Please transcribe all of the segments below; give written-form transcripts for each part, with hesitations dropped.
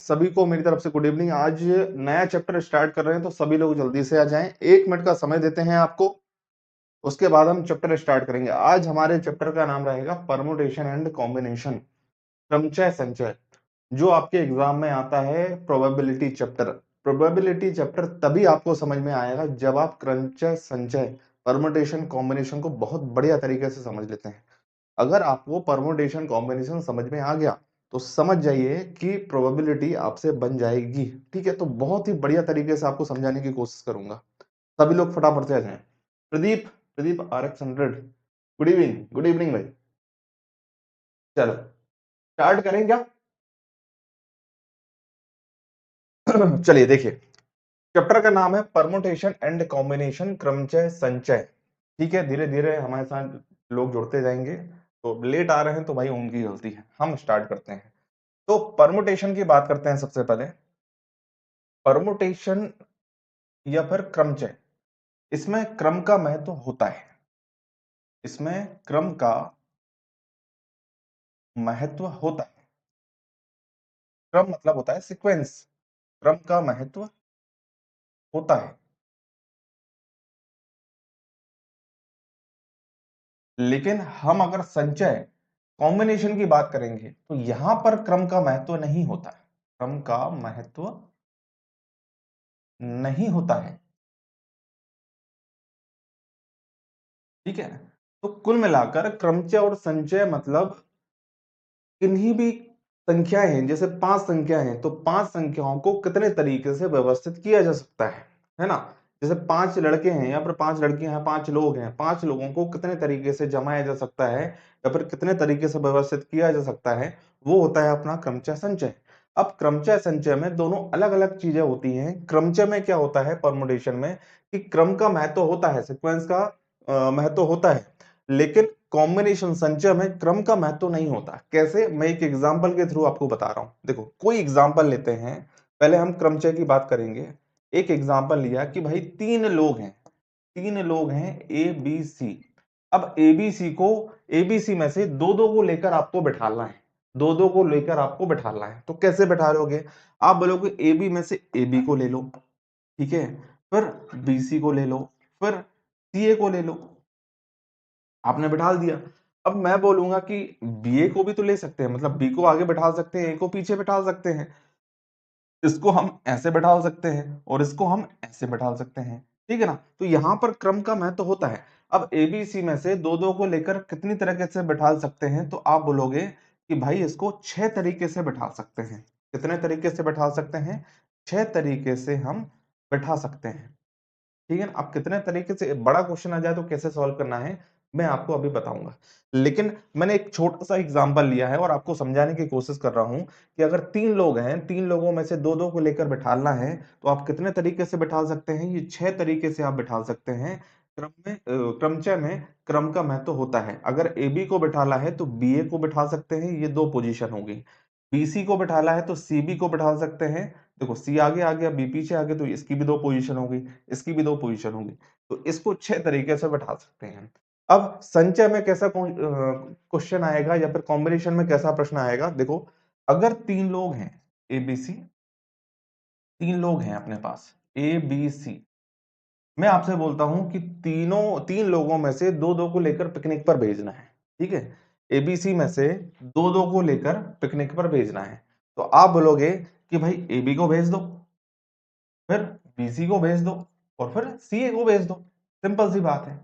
सभी को मेरी तरफ से गुड इवनिंग। आज नया चैप्टर स्टार्ट कर रहे हैं तो सभी लोग जल्दी से आ जाएं। 1 मिनट का समय देते हैं आपको, उसके बाद हम चैप्टर स्टार्ट करेंगे। आज हमारे चैप्टर का नाम रहेगा परमुटेशन एंड कॉम्बिनेशन, क्रमचय संचय, जो आपके एग्जाम में आता है प्रोबेबिलिटी चैप्टर। प्रोबेबिलिटी चैप्टर तभी आपको समझ में आएगा जब आप क्रमचय संचय, परमुटेशन कॉम्बिनेशन को बहुत बढ़िया तरीके से समझ लेते हैं। अगर आपको परमुटेशन कॉम्बिनेशन समझ में आ गया तो समझ जाइए कि प्रोबेबिलिटी आपसे बन जाएगी। ठीक है, तो बहुत ही बढ़िया तरीके से आपको समझाने की कोशिश करूंगा। सभी लोग फटाफट से आ जाएं। Pradeep, Pradeep RX100, good evening, good evening भाई। चलो स्टार्ट करें क्या? चलिए देखिए, चैप्टर का नाम है परमुटेशन एंड कॉम्बिनेशन, क्रमचय संचय। ठीक है, धीरे धीरे हमारे साथ लोग जुड़ते जाएंगे। तो लेट आ रहे हैं तो भाई उनकी गलती है। हम स्टार्ट करते हैं। तो परमुटेशन की बात करते हैं सबसे पहले। परमुटेशन या फिर क्रमचय, इसमें क्रम का महत्व होता है। इसमें क्रम का महत्व होता है। क्रम मतलब होता है सीक्वेंस, क्रम का महत्व होता है। लेकिन हम अगर संचय, कॉम्बिनेशन की बात करेंगे तो यहां पर क्रम का महत्व नहीं होता है। क्रम का महत्व नहीं होता है। ठीक है, तो कुल मिलाकर क्रमचय और संचय मतलब किन्हीं भी संख्याएं हैं, जैसे 5 संख्या हैं तो 5 संख्याओं को कितने तरीके से व्यवस्थित किया जा सकता है ना। जैसे 5 लड़के हैं या फिर 5 लड़कियां हैं, 5 लोग हैं, 5 लोगों को कितने तरीके से जमाया जा सकता है या फिर कितने तरीके से व्यवस्थित किया जा सकता है, वो होता है अपना क्रमचय संचय। अब क्रमचय संचय में दोनों अलग अलग चीजें होती हैं। क्रमचय में क्या होता है, परमुटेशन में, कि क्रम का महत्व होता है, सीक्वेंस का महत्व होता है, लेकिन कॉम्बिनेशन संचय में क्रम का महत्व नहीं होता। कैसे, मैं एक एग्जांपल के थ्रू आपको बता रहा हूं। देखो, कोई एग्जांपल लेते हैं, पहले हम क्रमचय की बात करेंगे। एक एग्जांपल लिया कि भाई 3 लोग हैं, 3 लोग हैं ABC। अब एबीसी में से दो दो को लेकर आपको बैठाना है, दो दो को लेकर आपको बैठाना है। तो कैसे बैठा लोगे? आप बोलोगे AB में से AB को ले लो, ठीक है, फिर BC को ले लो, फिर CA को ले लो। आपने बिठा दिया। अब मैं बोलूंगा कि बीए को भी तो ले सकते हैं, मतलब बी को आगे बैठा सकते हैं, ए को पीछे बैठा सकते हैं, इसको हम ऐसे बैठा सकते हैं और इसको हम ऐसे बैठा सकते हैं। ठीक है ना, तो यहां पर क्रम का महत्व तो होता है। अब एबीसी में से दो दो को लेकर कितनी तरीके से बैठा सकते हैं, तो आप बोलोगे कि भाई इसको 6 तरीके से बैठा सकते हैं। कितने तरीके से बैठा सकते हैं? 6 तरीके से हम बैठा सकते हैं। ठीक है ना, अब कितने तरीके से बड़ा क्वेश्चन आ जाए तो कैसे सॉल्व करना है मैं आपको अभी बताऊंगा। लेकिन मैंने एक छोटा सा एग्जांपल लिया है और आपको समझाने की कोशिश कर रहा हूं कि अगर 3 लोग हैं, 3 लोगों में से दो दो को लेकर बैठाना है तो आप कितने तरीके से बैठा सकते हैं? ये 6 तरीके से आप बैठा सकते हैं। क्रमचय में क्रम का महत्व होता है। अगर ए बी को बैठाना है तो बी ए को बैठा सकते हैं, ये 2 पोजीशन होगी। बीसी को बैठाना है तो सी बी को बैठा सकते हैं। देखो, सी आगे आ गया, बी पीछे आ गया, तो इसकी भी 2 पोजीशन होगी, इसकी भी 2 पोजीशन होगी। तो इसको 6 तरीके से बैठा सकते हैं। अब संचय में कैसा क्वेश्चन आएगा या फिर कॉम्बिनेशन में कैसा प्रश्न आएगा? देखो, अगर 3 लोग हैं एबीसी, 3 लोग हैं अपने पास एबीसी, मैं आपसे बोलता हूं कि 3 लोगों में से दो दो को लेकर पिकनिक पर भेजना है। ठीक है, एबीसी में से दो दो को लेकर पिकनिक पर भेजना है। तो आप बोलोगे कि भाई एबी को भेज दो, फिर बीसी को भेज दो और फिर सीए को भेज दो। सिंपल सी बात है।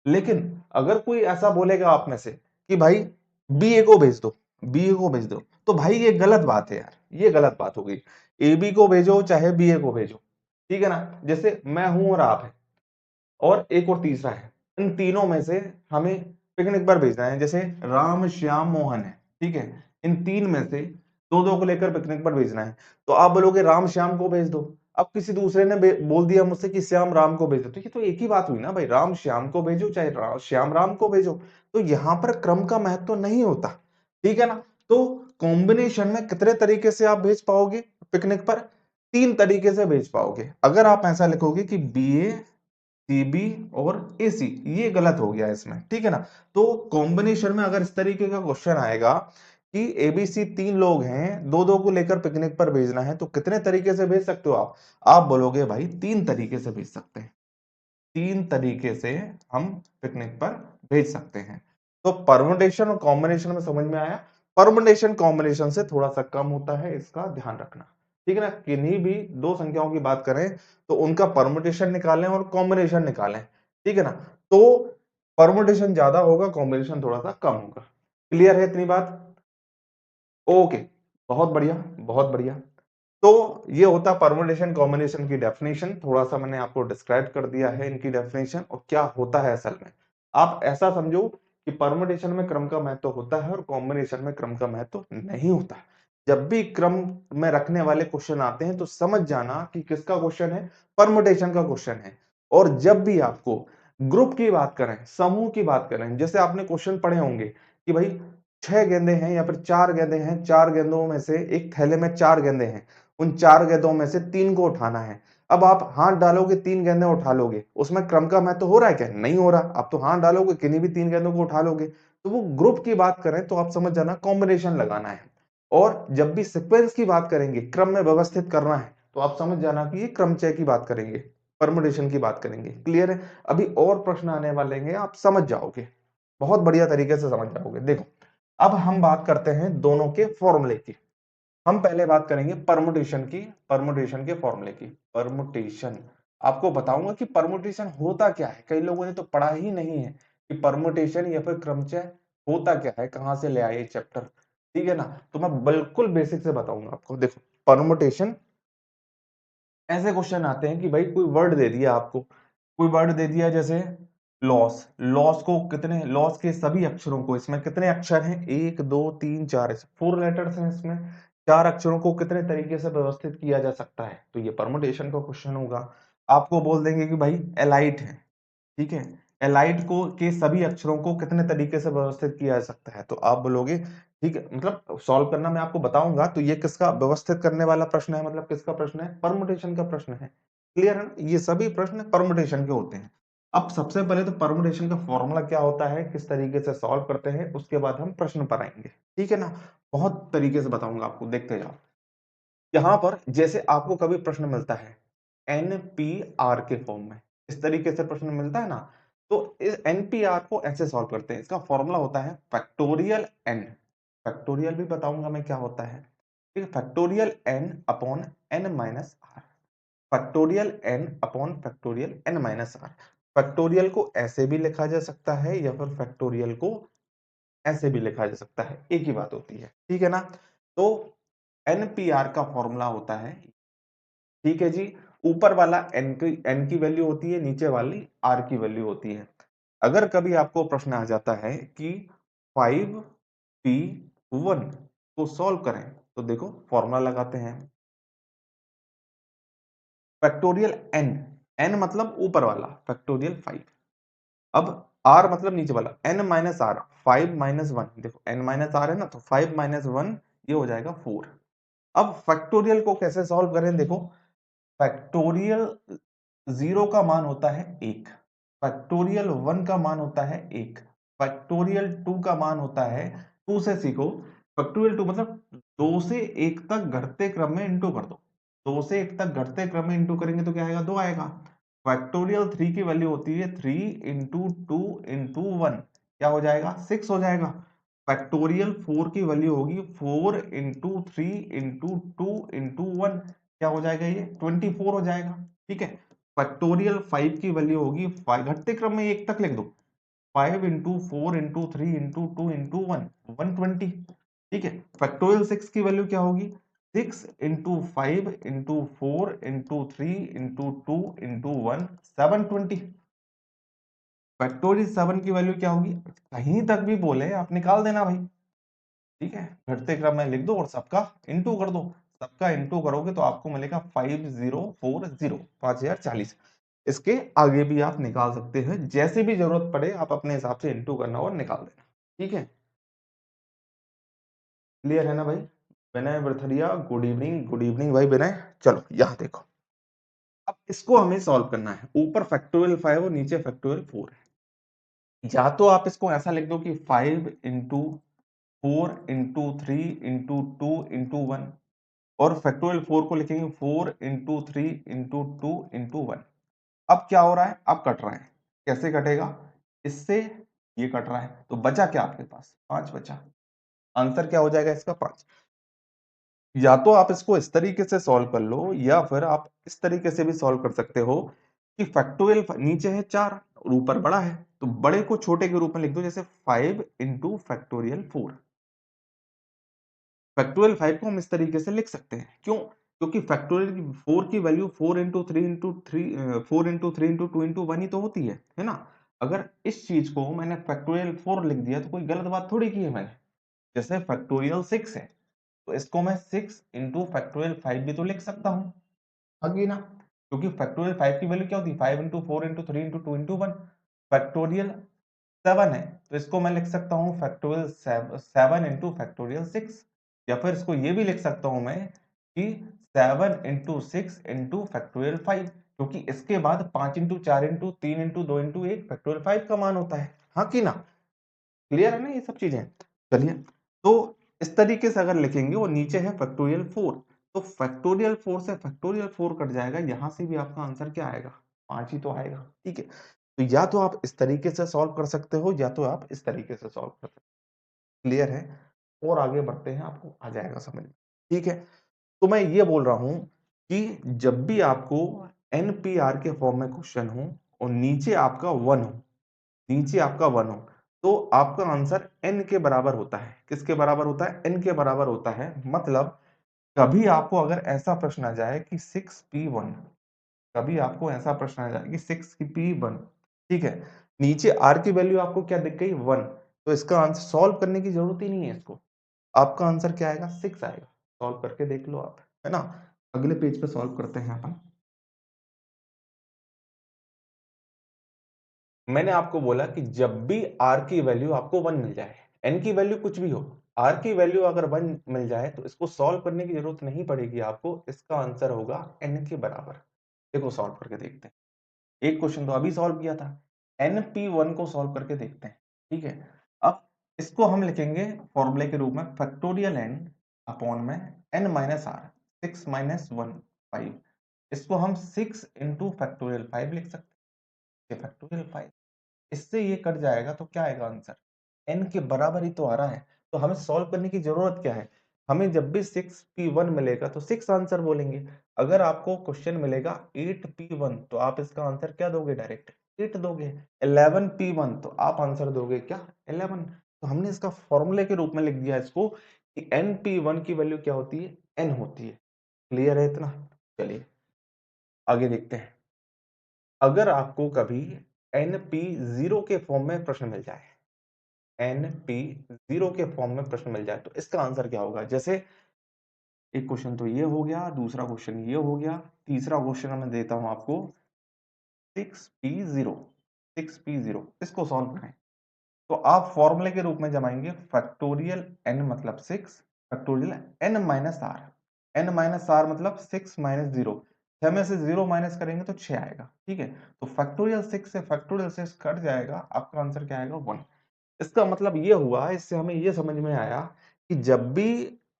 लेकिन अगर कोई ऐसा बोलेगा आप में से कि भाई बीए को भेज दो, बीए को भेज दो, तो भाई ये गलत बात है यार, ये गलत बात हो गई। एबी को भेजो चाहे बीए को भेजो, ठीक है ना। जैसे मैं हूं और आप है और एक और तीसरा है, इन तीनों में से हमें पिकनिक पर भेजना है। जैसे राम श्याम मोहन है, ठीक है, इन 3 में से दो दो को लेकर पिकनिक पर भेजना है। तो आप बोलोगे राम श्याम को भेज दो। अब किसी दूसरे ने बोल दिया मुझसे कि श्याम राम को भेज दो, तो ये तो एक ही बात हुई ना भाई, राम श्याम को भेजो चाहे श्याम राम को भेजो। तो यहां पर क्रम का महत्व तो नहीं होता। ठीक है ना। तो कॉम्बिनेशन में कितने तरीके से आप भेज पाओगे पिकनिक पर? 3 तरीके से भेज पाओगे। अगर आप ऐसा लिखोगे कि बीए, सीबी और एसी, ये गलत हो गया इसमें। ठीक है ना। तो कॉम्बिनेशन में अगर इस तरीके का क्वेश्चन आएगा कि एबीसी 3 लोग हैं, 2-2 को लेकर पिकनिक पर भेजना है, तो कितने तरीके से भेज सकते हो आप? आप बोलोगे भाई 3 तरीके से भेज सकते हैं। 3 तरीके से हम पिकनिक पर भेज सकते हैं। तो परम्यूटेशन और कॉम्बिनेशन में समझ में आया? परम्यूटेशन कॉम्बिनेशन से थोड़ा-सा कम होता है, इसका ध्यान रखना। ठीक है ना? किन्हीं भी 2 संख्याओं की बात करें, तो उनका परम्यूटेशन निकालें और कॉम्बिनेशन निकालें। ठीक है ना? तो परम्यूटेशन ज्यादा होगा, कॉम्बिनेशन थोड़ा-सा कम होगा। क्लियर है इतनी बात? ओके, बहुत बढ़िया, बहुत बढ़िया। तो ये होता परम्यूटेशन कॉम्बिनेशन की डेफिनेशन, थोड़ा-सा मैंने आपको डिस्क्राइब कर दिया है इनकी डेफिनेशन और क्या होता है असल में। आप ऐसा समझो कि परम्यूटेशन में क्रम का महत्व होता है और कॉम्बिनेशन में क्रम का महत्व नहीं होता। जब भी क्रम में रखने वाले क्वेश्चन आते हैं तो समझ जाना कि किसका क्वेश्चन है, परम्यूटेशन का क्वेश्चन है। और जब भी आपको ग्रुप की बात करें, समूह की बात करें, जैसे आपने क्वेश्चन पढ़े होंगे कि भाई 6 गेंदें हैं या फिर 4 गेंदें हैं, 4 गेंदों में से एक थैले में 4 गेंदें हैं, उन 4 गेंदों में से 3 को उठाना है। अब आप हाथ डालोगे, 3 गेंदें उठा लोगे, उसमें क्रम का महत्व हो रहा है क्या? नहीं हो रहा। आप तो हाथ डालोगे, किन्हीं भी 3 गेंदों को उठा लोगे। तो वो ग्रुप की बात करें तो आप समझ जाना कॉम्बिनेशन लगाना है। और जब भी सीक्वेंस की बात करेंगे, क्रम में व्यवस्थित करना है, तो आप समझ जाना कि ये क्रमचय की बात करेंगे, परम्यूटेशन की बात करेंगे। क्लियर है? अभी और प्रश्न आने वाले हैं, आप समझ जाओगे, बहुत बढ़िया तरीके से समझ जाओगे। देखो, अब हम बात करते हैं दोनों के फॉर्मूले की। हम पहले बात करेंगे परमुटेशन की, परमुटेशन के फॉर्मूले की। परमुटेशन, आपको बताऊंगा कि परमुटेशन होता क्या है। कई लोगों ने तो पढ़ा ही नहीं है कि परमुटेशन या फिर क्रमचय होता क्या है, कहां से ले आए चैप्टर। ठीक है ना? तो मैं बिल्कुल बेसिक से बताऊंगा आपको। देखो, परमुटेशन, ऐसे क्वेश्चन आते हैं कि भाई कोई वर्ड दे दिया आपको, कोई वर्ड दे दिया जैसे लॉस। लॉस को कितने, लॉस के सभी अक्षरों को, इसमें कितने अक्षर हैं? 1 2 3 4, 4 लेटर्स हैं इसमें। 4 अक्षरों को कितने तरीके से व्यवस्थित किया जा सकता है? तो ये परमुटेशन का क्वेश्चन होगा। आपको बोल देंगे कि भाई एलाइट है, ठीक है, एलाइट को के सभी अक्षरों को कितने तरीके से व्यवस्थित किया जा सकता है? तो आप बोलोगे ठीक है, मतलब सॉल्व करना मैं आपको बताऊंगा। तो ये किसका व्यवस्थित करने वाला प्रश्न है, मतलब किसका प्रश्न है? परमुटेशन का प्रश्न है। क्लियर है ना? ये सभी प्रश्न परमुटेशन के होते हैं। अब सबसे पहले तो परमुटेशन का फॉर्मूला क्या होता है, किस तरीके से सॉल्व करते हैं, उसके बाद हम प्रश्न पर आएंगे। ठीक है ना? बहुत तरीके से बताऊंगा आपको, देखते जाओ। यहाँ पर जैसे आपको कभी प्रश्न मिलता है एनपीआर के फॉर्म में, इस तरीके से प्रश्न मिलता है ना, तो इस एनपीआर को ऐसे सॉल्व करते हैं। इसका फॉर्मूला होता है फैक्टोरियल एन, फैक्टोरियल भी बताऊंगा मैं क्या होता है। ठीक है, factorial n upon n minus r, factorial n upon factorial n minus r. Factorial को ऐसे भी लिखा जा सकता है या फिर फैक्टोरियल को ऐसे भी लिखा जा सकता है, एक ही बात होती है। ठीक है ना? तो एनपीआर का फॉर्मूला होता है, ठीक है जी, ऊपर वाला एन की वैल्यू होती है, नीचे वाली आर की वैल्यू होती है। अगर कभी आपको प्रश्न आ जाता है कि 5p1 को सॉल्व करें, तो देखो फॉर्मूला लगाते हैं फैक्टोरियल एन, एन मतलब ऊपर वाला, फैक्टोरियल 5। अब आर मतलब नीचे वाला, एन माइनस आर, 5 - 1, देखो एन माइनस आर है ना, तो 5 - 1 ये हो जाएगा 4। अब फैक्टोरियल को कैसे सॉल्व करें? देखो, फैक्टोरियल 0 का मान होता है 1, फैक्टोरियल 1 का मान होता है 1, फैक्टोरियल 2 का मान होता है, 2 से सीखो, फैक्टोरियल 2 मतलब 2 से 1 तक घटते क्रम में इंटू कर दो। 2 से 1 तक घटते क्रम में इंटू करेंगे तो क्या आएगा? 2 आएगा। फैक्टोरियल 3 की वैल्यू होती है 3 इंटू 2 इंटू 1, क्या हो जाएगा? 6 हो जाएगा। फैक्टोरियल 4 की वैल्यू होगी 4 इंटू 3 इंटू 2 इंटू 1, क्या हो जाएगा? ये 24 हो जाएगा। ठीक है, फैक्टोरियल 5 की वैल्यू होगी 5, घटते क्रम में 1 तक लिख दो, 5 इंटू 4 इंटू 3 इंटू 2 इंटू 1, 120। ठीक है, फैक्टोरियल 6 की वैल्यू क्या होगी? 6 into 5 into 4 into 3 into 2 into 1, 720। Factorial 7 की वैल्यू क्या होगी? कहीं तक भी बोले आप निकाल देना भाई। ठीक है, घटते क्रम में लिख दो और सबका इंटू कर दो। सबका इंटू करोगे तो आपको मिलेगा 5040, 5040। इसके आगे भी आप निकाल सकते हैं, जैसे भी जरूरत पड़े आप अपने हिसाब से इंटू करना और निकाल देना। ठीक है, क्लियर है ना भाई? विनय बर्थरिया, गुड इवनिंग, गुड इवनिंग भाई विनय। चलो यहाँ देखो, अब इसको हमें सॉल्व करना है। ऊपर फैक्टोरियल 5 और नीचे फैक्टोरियल 4 है। या तो आप इसको ऐसा लिख दो कि 5 इंटू 4 इंटू 3 इंटू 2 इंटू 1, और फैक्टोरियल 4 को लिखेंगे 4 इंटू 3 इंटू 2 इंटू 1। अब क्या हो रहा है, अब कट रहा है, कैसे कटेगा, इससे ये कट रहा है, तो बचा क्या आपके पास, 5 बचा। आंसर क्या हो जाएगा इसका, 5। या तो आप इसको इस तरीके से सॉल्व कर लो, या फिर आप इस तरीके से भी सॉल्व कर सकते हो कि फैक्टोरियल नीचे है 4 और ऊपर बड़ा है, तो बड़े को छोटे के रूप में लिख दो, जैसे 5 इंटू फैक्टोरियल 4। फैक्टोरियल 5 को हम इस तरीके से लिख सकते हैं, क्यों, क्योंकि फैक्टोरियल की 4 की value 4 into 3 into 3 4 into 3 into 2 into 1 ही तो होती है ना। अगर इस चीज को मैंने फैक्टोरियल 4 लिख दिया तो कोई गलत बात थोड़ी की है मैंने। जैसे फैक्टोरियल 6 है, तो इसको मैं 6 इंटू फैक्टोरियल 5 भी तो लिख सकता हूँ, आगे ना, क्योंकि फैक्टोरियल 5 की वैल्यू क्या होती है, 5 into 4 into 3 into 2 into 1। Factorial 7 है, तो इसको मैं लिख सकता हूँ फैक्टोरियल 7 इंटू फैक्टोरियल 6, या फिर इसको ये भी लिख सकता हूँ मैं कि 7 इंटू 6 इंटू फैक्टोरियल 5, क्योंकि इसके बाद 5 into 4 into 3 into 2 into 1 factorial 5 का मान होता है, हाँ कि ना। क्लियर है ना ये सब चीजें। चलिए, तो इस तरीके से अगर लिखेंगे, वो नीचे है फैक्टोरियल 4, तो फैक्टोरियल 4 से फैक्टोरियल 4 कट जाएगा, यहां से भी आपका आंसर क्या आएगा, 5 ही तो आएगा। ठीक है, तो या तो आप इस तरीके से सॉल्व कर सकते हो, या तो आप इस तरीके से सॉल्व कर सकते हो। क्लियर है, और आगे बढ़ते हैं, आपको आ जाएगा समझ में। ठीक है, तो मैं ये बोल रहा हूं कि जब भी आपको एनपीआर के फॉर्म में क्वेश्चन हो और नीचे आपका 1 हो, नीचे आपका 1 हो, तो आपका आंसर n के बराबर होता है। किसके बराबर होता है, n के बराबर होता है। मतलब कभी आपको अगर ऐसा प्रश्न आ जाए कि 6p1, कभी आपको ऐसा प्रश्न आ जाए कि 6p1, ठीक है, नीचे r की वैल्यू आपको क्या दिख गई, 1, तो इसका आंसर सॉल्व करने की जरूरत ही नहीं है इसको, आपका आंसर क्या आएगा, 6 आएगा। सॉल्व करके देख लो आप, है ना। अगले पेज पे सॉल्व करते हैं अपन। मैंने आपको बोला कि जब भी r की वैल्यू आपको 1 मिल जाए, n की वैल्यू कुछ भी हो, r की वैल्यू अगर 1 मिल जाए तो इसको सॉल्व करने की जरूरत नहीं पड़ेगी आपको, इसका आंसर होगा n के बराबर। देखो सॉल्व करके देखते हैं, एक क्वेश्चन तो अभी सॉल्व किया था, np1 को सॉल्व करके देखते हैं। ठीक है, अब इसको हम लिखेंगे फॉर्मूले के रूप में फैक्टोरियल n अपॉन में n माइनस आर, 6 माइनस 1 5, इसको हम 6 इंटू फैक्टोरियल 5 लिख सकते हैं, फैक्टोरियल 5, इससे ये कट जाएगा तो क्या आएगा आंसर, n के बराबर ही तो आ रहा है, तो हमें सॉल्व करने की जरूरत क्या है, हमें जब भी 6p1 मिलेगा तो 6 आंसर बोलेंगे। अगर आपको क्वेश्चन मिलेगा 8p1, तो आप इसका आंसर क्या दोगे, डायरेक्ट 8 दोगे। 11p1, तो आप आंसर दोगे क्या, 11। तो हमने इसका फॉर्मूले के रूप में लिख दिया इसको कि np1 की वैल्यू क्या होती है, n होती है। क्लियर है इतना, चलिए आगे देखते हैं। अगर आपको कभी np0 के फॉर्म में प्रश्न मिल जाए, np0 के फॉर्म में प्रश्न मिल जाए, तो इसका आंसर क्या होगा। जैसे एक क्वेश्चन तो ये हो गया, दूसरा क्वेश्चन ये हो गया, तीसरा क्वेश्चन मैं देता हूं आपको 6p0, 6p0, इसको सॉल्व करें, तो आप फॉर्मूले के रूप में जमाएंगे फैक्टोरियल n मतलब 6, factorial n minus r, n minus r मतलब 6 माइनस 0, 6 में से 0 माइनस करेंगे तो 6 आएगा। ठीक है, तो फैक्टोरियल 6 से फैक्टोरियल 6 कट जाएगा, आपका आंसर क्या आएगा, 1। इसका मतलब ये हुआ, इससे हमें ये समझ में आया कि जब भी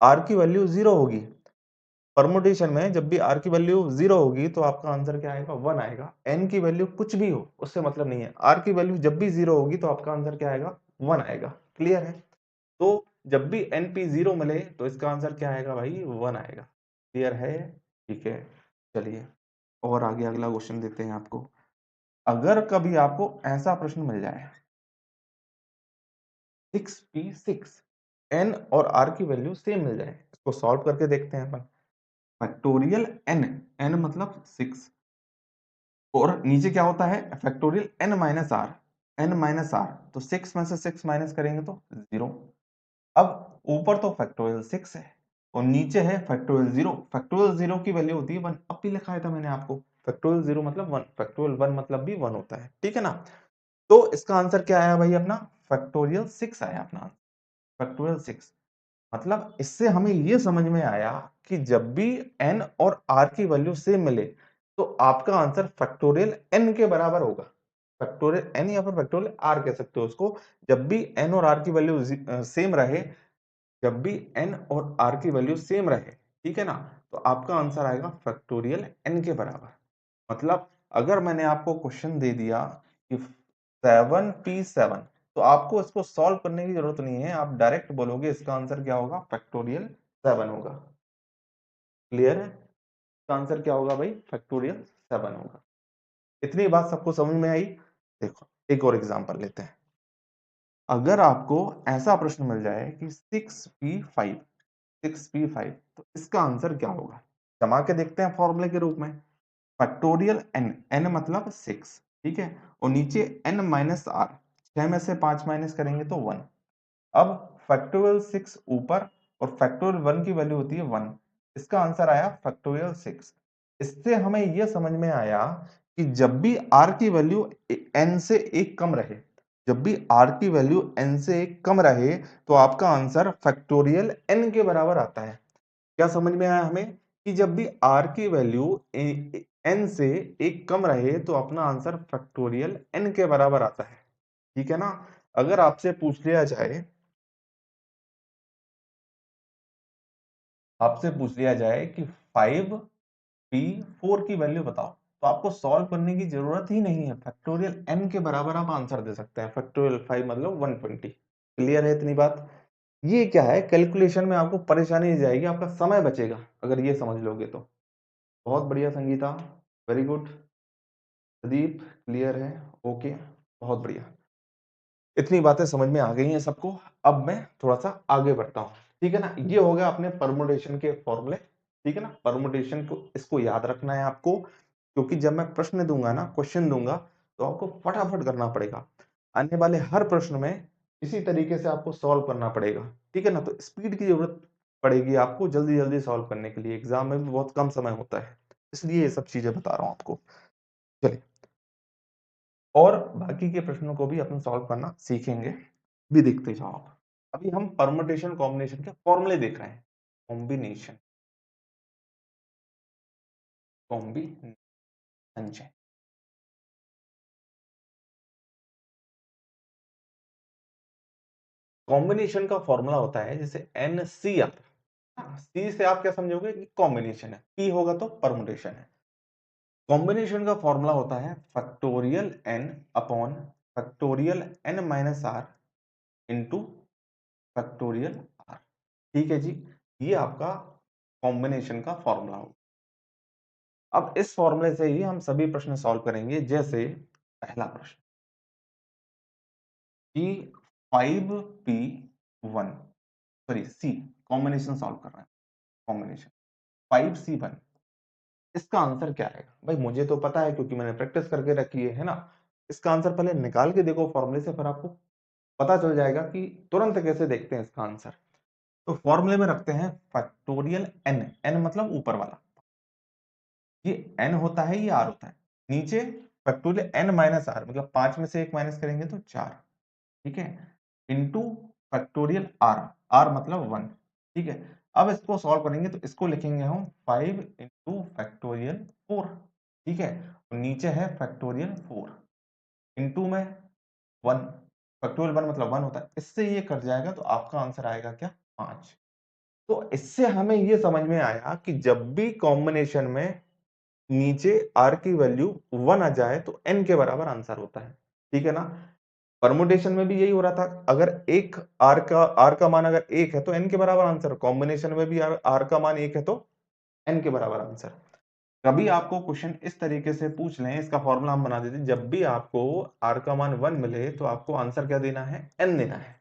r की वैल्यू 0 होगी, परमुटेशन में जब भी r की वैल्यू 0 होगी, तो आपका आंसर क्या आएगा, 1 आएगा। n की वैल्यू कुछ भी हो उससे मतलब नहीं है, r की वैल्यू जब भी 0 होगी तो आपका आंसर क्या आएगा, 1 आएगा। क्लियर है, तो जब भी np0 मिले तो इसका आंसर क्या आएगा भाई, 1 आएगा। क्लियर है, ठीक है। चलिए और आगे अगला क्वेश्चन देते हैं आपको। अगर कभी आपको ऐसा प्रश्न मिल जाए 6p6, n और r की वैल्यू सेम मिल जाए, इसको सॉल्व करके देखते हैं अपन। फैक्टोरियल n, n मतलब 6, और नीचे क्या होता है, factorial n minus r, n minus r, तो 6 में से 6 माइनस करेंगे तो 0। अब ऊपर तो फैक्टोरियल 6 है और नीचे है फैक्टोरियल 0, फैक्टोरियल 0 की वैल्यू होती है 1, अब भी लिखा था मैंने आपको, फैक्टोरियल 0 मतलब 1, फैक्टोरियल 1 मतलब भी 1 होता है। ठीक है ना, तो इसका आंसर क्या आया भाई अपना, फैक्टोरियल 6 आया अपना, फैक्टोरियल 6। मतलब इससे हमें ये समझ में आया कि जब भी n और r की वैल्यू सेम मिले तो आपका आंसर फैक्टोरियल n के बराबर होगा। फैक्टोरियल n या फिर फैक्टोरियल r कह सकते हो उसको। जब भी n और r की वैल्यू सेम रहे जब भी n और r की वैल्यू सेम रहे, ठीक है ना, तो आपका आंसर आएगा फैक्टोरियल n के बराबर। मतलब अगर मैंने आपको क्वेश्चन दे दिया कि 7p7, तो आपको इसको सॉल्व करने की जरूरत नहीं है, आप डायरेक्ट बोलोगे इसका आंसर क्या होगा, फैक्टोरियल 7 होगा। क्लियर है? इसका आंसर क्या होगा भाई, फैक्टोरियल 7 होगा। इतनी बात सबको समझ में आई? देखो एक और एग्जांपल लेते हैं। अगर आपको ऐसा प्रश्न मिल जाए कि 6p5, 6p5, तो इसका आंसर क्या होगा? जमा के देखते हैं फॉर्मूले के रूप में। फैक्टोरियल n, n मतलब 6, ठीक है, और नीचे n माइनस आर, 6 में से 5 माइनस करेंगे तो 1। अब फैक्टोरियल 6 ऊपर और फैक्टोरियल 1 की वैल्यू होती है 1। इसका आंसर आया फैक्टोरियल 6। इससे हमें यह समझ में आया कि जब भी r की वैल्यू n से 1 कम रहे, जब भी r की वैल्यू n से 1 कम रहे, तो आपका आंसर फैक्टोरियल n के बराबर आता है। क्या समझ में आया हमें कि जब भी r की वैल्यू n से 1 कम रहे तो अपना आंसर फैक्टोरियल n के बराबर आता है, ठीक है ना। अगर आपसे पूछ लिया जाए, कि 5p4 की वैल्यू बताओ, तो आपको सॉल्व करने की जरूरत ही नहीं है, फैक्टोरियल n के बराबर आप आंसर दे सकते हैं। फैक्टोरियल 5 मतलब 120। क्लियर है इतनी बात? ये क्या है, कैलकुलेशन में आपको परेशानी नहीं जाएगी, आपका समय बचेगा अगर ये समझ लोगे तो। बहुत बढ़िया Sangeeta, very good. Pradeep clear है, ओके, बहुत बढ़िया। इतनी बातें समझ में आ गई हैं सबको। अब मैं थोड़ा सा आगे बढ़ता हूँ, ठीक है ना। ये हो गया अपने परमुटेशन के फॉर्मूले, ठीक है ना। परमुटेशन को इसको याद रखना है आपको, क्योंकि जब मैं प्रश्न दूंगा ना, क्वेश्चन दूंगा, तो आपको फटाफट करना पड़ेगा। आने वाले हर प्रश्न में इसी तरीके से आपको सॉल्व करना पड़ेगा, ठीक है ना। तो स्पीड की जरूरत पड़ेगी आपको जल्दी जल्दी सॉल्व करने के लिए, एग्जाम में भी बहुत कम समय होता है, इसलिए ये सब चीजें बता रहा हूँ आपको। चलिए, और बाकी के प्रश्नों को भी अपन सॉल्व करना सीखेंगे, भी देखते जाओ आप। अभी हम परमुटेशन कॉम्बिनेशन के फॉर्मूले देख रहे हैं। कॉम्बिनेशन, कॉम्बिनेशन, कॉम्बिनेशन का फॉर्मूला होता है जैसे एन सी आता है, सी से आप क्या समझोगे कि कॉम्बिनेशन है, पी होगा तो परमुटेशन है। कॉम्बिनेशन का फॉर्मूला होता है factorial n upon factorial n minus r into factorial r, ठीक है जी। ये आपका कॉम्बिनेशन का फॉर्मूला होगा। अब इस फॉर्मूले से ही हम सभी प्रश्न सॉल्व करेंगे। जैसे पहला प्रश्न कि 5p1, sorry C, combination solve कर रहे हैं, कॉम्बिनेशन 5c1, इसका आंसर क्या आएगा? भाई मुझे तो पता है क्योंकि मैंने प्रैक्टिस करके रखी है ना। इसका आंसर पहले निकाल के देखो फॉर्मूले से, फिर आपको पता चल जाएगा कि तुरंत कैसे देखते हैं इसका आंसर। तो फॉर्मूले में रखते हैं फैक्टोरियल एन, एन मतलब ऊपर वाला, ये n होता है, ये r होता है। नीचे फैक्टोरियल n माइनस आर, मतलब 5 में से 1 माइनस करेंगे तो 4, ठीक है, इंटू फैक्टोरियल r, r मतलब 1, ठीक है। अब इसको सॉल्व करेंगे तो इसको लिखेंगे हम 5 इंटू फैक्टोरियल 4, ठीक है, और नीचे है फैक्टोरियल 4 इंटू में 1, फैक्टोरियल 1 मतलब 1 होता है, इससे ये कट जाएगा तो आपका आंसर आएगा क्या, 5। तो इससे हमें ये समझ में आया कि जब भी कॉम्बिनेशन में नीचे r की वैल्यू 1 आ जाए तो n के बराबर आंसर होता है, ठीक है ना। परमुटेशन में भी यही हो रहा था, अगर एक r का मान अगर 1 है तो n के बराबर आंसर, कॉम्बिनेशन में भी r का मान 1 है तो n के बराबर आंसर। कभी आपको क्वेश्चन इस तरीके से पूछ लें, इसका फॉर्मूला हम बना देते हैं, जब भी आपको r का मान 1 मिले तो आपको आंसर क्या देना है, n देना है।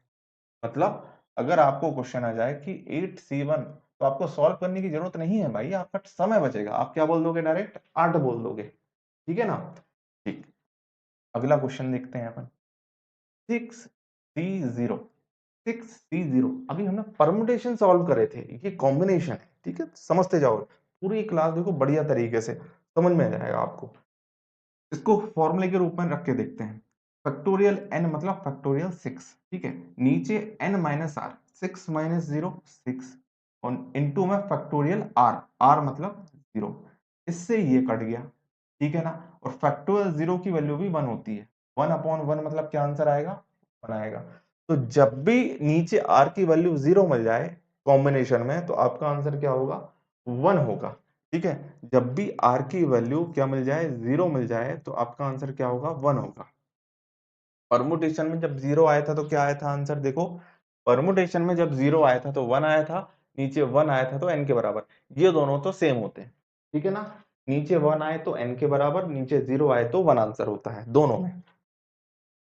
मतलब अगर आपको क्वेश्चन आ जाए कि 8c1, तो आपको सॉल्व करने की जरूरत नहीं है भाई, आपका समय बचेगा। आप क्या बोल दोगे, डायरेक्ट 8 बोल दोगे, ठीक है ना। ठीक, अगला क्वेश्चन देखते हैं अपन। 6c0, 6c0, अभी हमने परमुटेशन सॉल्व करे थे, ये कॉम्बिनेशन है, ठीक है, समझते जाओ। पूरी क्लास देखो बढ़िया तरीके से समझ में आ जाएगा आपको। इसको फॉर्मूले के रूप में रख के देखते हैं। फैक्टोरियल n मतलब फैक्टोरियल 6, ठीक है, नीचे n माइनस आर, 6 माइनस 0 6, और इनटू में फैक्टोरियल r, r मतलब 0, इससे ये कट गया, ठीक है ना। और फैक्टोरियल 0 की वैल्यू भी 1 होती है, 1 अपॉन 1 मतलब क्या आंसर आएगा, 1 आएगा। तो जब भी नीचे r की वैल्यू 0 मिल जाए कॉम्बिनेशन में, तो आपका आंसर क्या होगा? 1 होगा। ठीक है, जब भी r की वैल्यू क्या मिल जाए? 0 मिल जाए, तो आपका आंसर क्या होगा? 1 होगा। परमुटेशन में जब 0 आया था तो क्या आया था आंसर? देखो, परमुटेशन में जब 0 आया था तो 1 आया था, नीचे 1 आया था तो n के बराबर। ये दोनों तो सेम होते हैं, ठीक है ना? नीचे 1 आए तो n के बराबर, नीचे 0 आए तो 1 आंसर होता है दोनों में।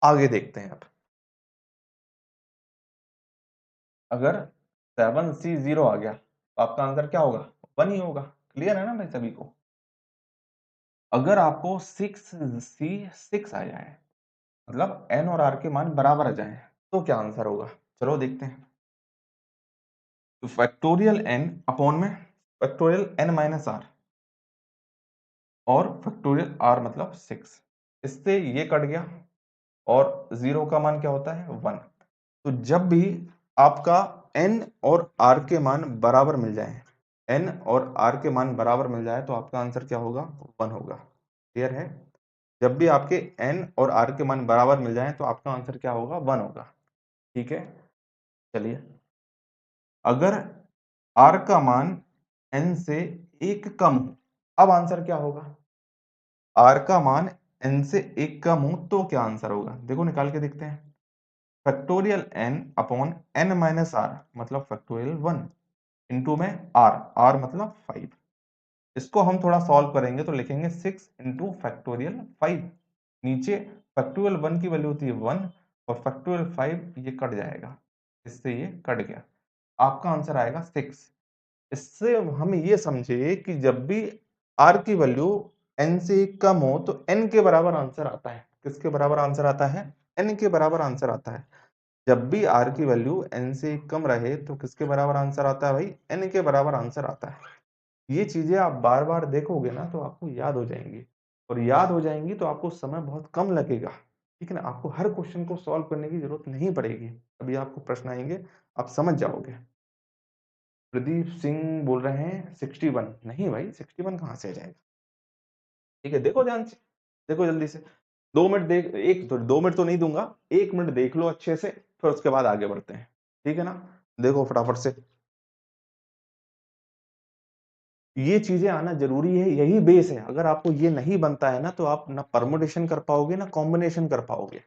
आगे देखते हैं अब। अगर 7c 0 आ गया तो आपका आंसर क्या होगा? 1 ही होगा। क्लियर है ना भाई सभी को? अगर आपको 6c 6 आ जाए, मतलब n और r के मान बराबर आ जाए, तो क्या आंसर होगा? चलो देखते हैं। तो फैक्टोरियल n अपॉन में फैक्टोरियल n माइनस r और फैक्टोरियल r मतलब 6, इससे ये कट गया और 0 का मान क्या होता है? 1। तो जब भी आपका n और r के मान बराबर मिल जाए, n और r के मान बराबर मिल जाए, तो आपका आंसर क्या होगा? 1 होगा। क्लियर है? जब भी आपके n और r के मान बराबर मिल जाए, तो आपका आंसर क्या होगा? 1 होगा। ठीक है, चलिए। अगर r का मान n से 1 कम हो, अब आंसर क्या होगा? r का मान n से 1 कम हो तो क्या आंसर होगा? देखो निकाल के देखते हैं। Factorial n upon n minus r मतलब फैक्टोरियल 1 इंटू में r मतलब 5। इसको हम थोड़ा सॉल्व करेंगे तो लिखेंगे 6 इंटू फैक्टोरियल 5। नीचे फैक्टोरियल 1 की वैल्यू होती है 1 और फैक्टोरियल 5 ये कट जाएगा, इससे ये कट गया। आपका आंसर आएगा 6। इससे हम ये समझे कि जब भी r की वैल्यू n से कम हो तो n के बराबर आंसर आता है। किसके बराबर आंसर आता है? n के बराबर आंसर आता है। जब भी r की वैल्यू n से कम रहे तो किसके बराबर आंसर आता है भाई? n के बराबर आंसर आता है। ये चीजें आप बार बार देखोगे ना तो आपको याद हो जाएंगी, और याद हो जाएंगी तो आपको समय बहुत कम लगेगा। ठीक है ना? आपको हर क्वेश्चन को सॉल्व करने की जरूरत नहीं पड़ेगी। अभी आपको प्रश्न आएंगे, आप समझ जाओगे। प्रदीप सिंह बोल रहे हैं 61। नहीं भाई, 61 कहाँ से आ जाएगा? ठीक है, देखो ध्यान से, देखो जल्दी से। 2 मिनट देख, एक तो 2 मिनट तो नहीं दूंगा, 1 मिनट देख लो अच्छे से, फिर उसके बाद आगे बढ़ते हैं। ठीक है ना? देखो फटाफट से। ये चीजें आना जरूरी है, यही बेस है। अगर आपको ये नहीं बनता है ना, तो आप ना परमुटेशन कर पाओगे ना कॉम्बिनेशन कर पाओगे।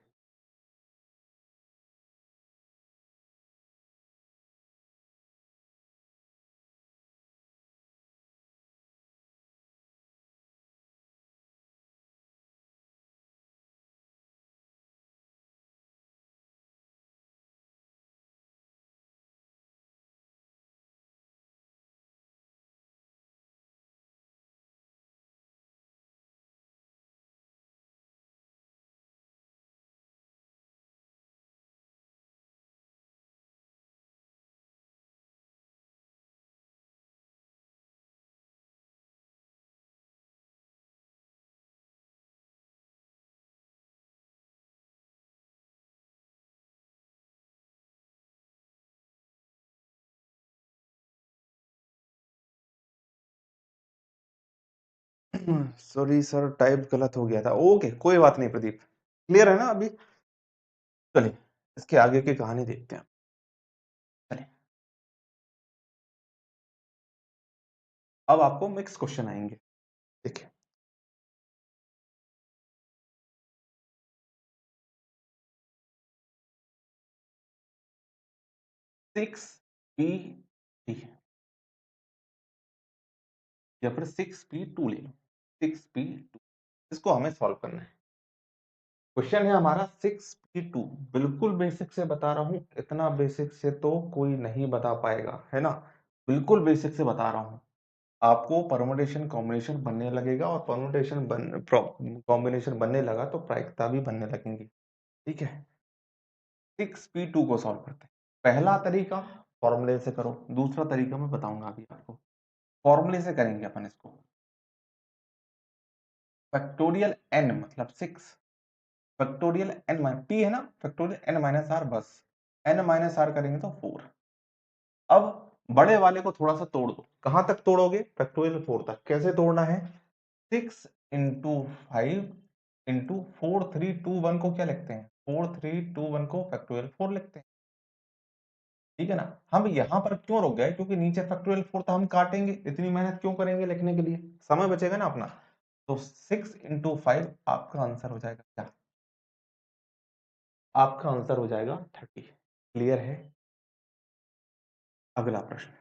सॉरी सर, टाइप गलत हो गया था। ओके, कोई बात नहीं प्रदीप, क्लियर है ना अभी? चलिए इसके आगे की कहानी देखते हैं। चलिए, अब आपको मिक्स क्वेश्चन आएंगे। देखिए, 6p या फिर 6p2 ले लो, 6p2, इसको हमें सॉल्व करना है। क्वेश्चन है हमारा 6p2। बिल्कुल बेसिक से बता रहा हूं, इतना बेसिक से तो कोई नहीं बता पाएगा, है ना? बिल्कुल बेसिक से बता रहा हूं। आपको परमुटेशन कॉम्बिनेशन बनने लगेगा, और परमुटेशन कॉम्बिनेशन बनने लगा तो प्रायिकता भी बनने लगेंगी। ठीक है, 6p2 को सॉल्व करते हैं। पहला तरीका फॉर्मूले से करो, दूसरा तरीका मैं बताऊंगा अभी आपको। फॉर्मूले से करेंगे अपन इसको। फैक्टोरियल n मतलब 6, फैक्टोरियल n p है ना, फैक्टोरियल n माइनस आर, बस n माइनस आर करेंगे तो 4। अब बड़े वाले को थोड़ा सा तोड़ दो। कहां तक तोड़ोगे? फैक्टोरियल 4 तक। कैसे तोड़ना है? 6 इंटू 5 इंटू 4 3 2 1 को क्या लिखते हैं? 4 3 2 1 को फैक्टोरियल 4 लिखते हैं, ठीक है ना। हम यहाँ पर क्यों रुक गए, क्योंकि नीचे फैक्टोरियल 4 था, हम काटेंगे, इतनी मेहनत क्यों करेंगे लिखने के लिए, समय बचेगा ना अपना। तो 6 इंटू 5 आपका आंसर हो जाएगा क्या, आपका आंसर हो जाएगा 30। क्लियर है। अगला प्रश्न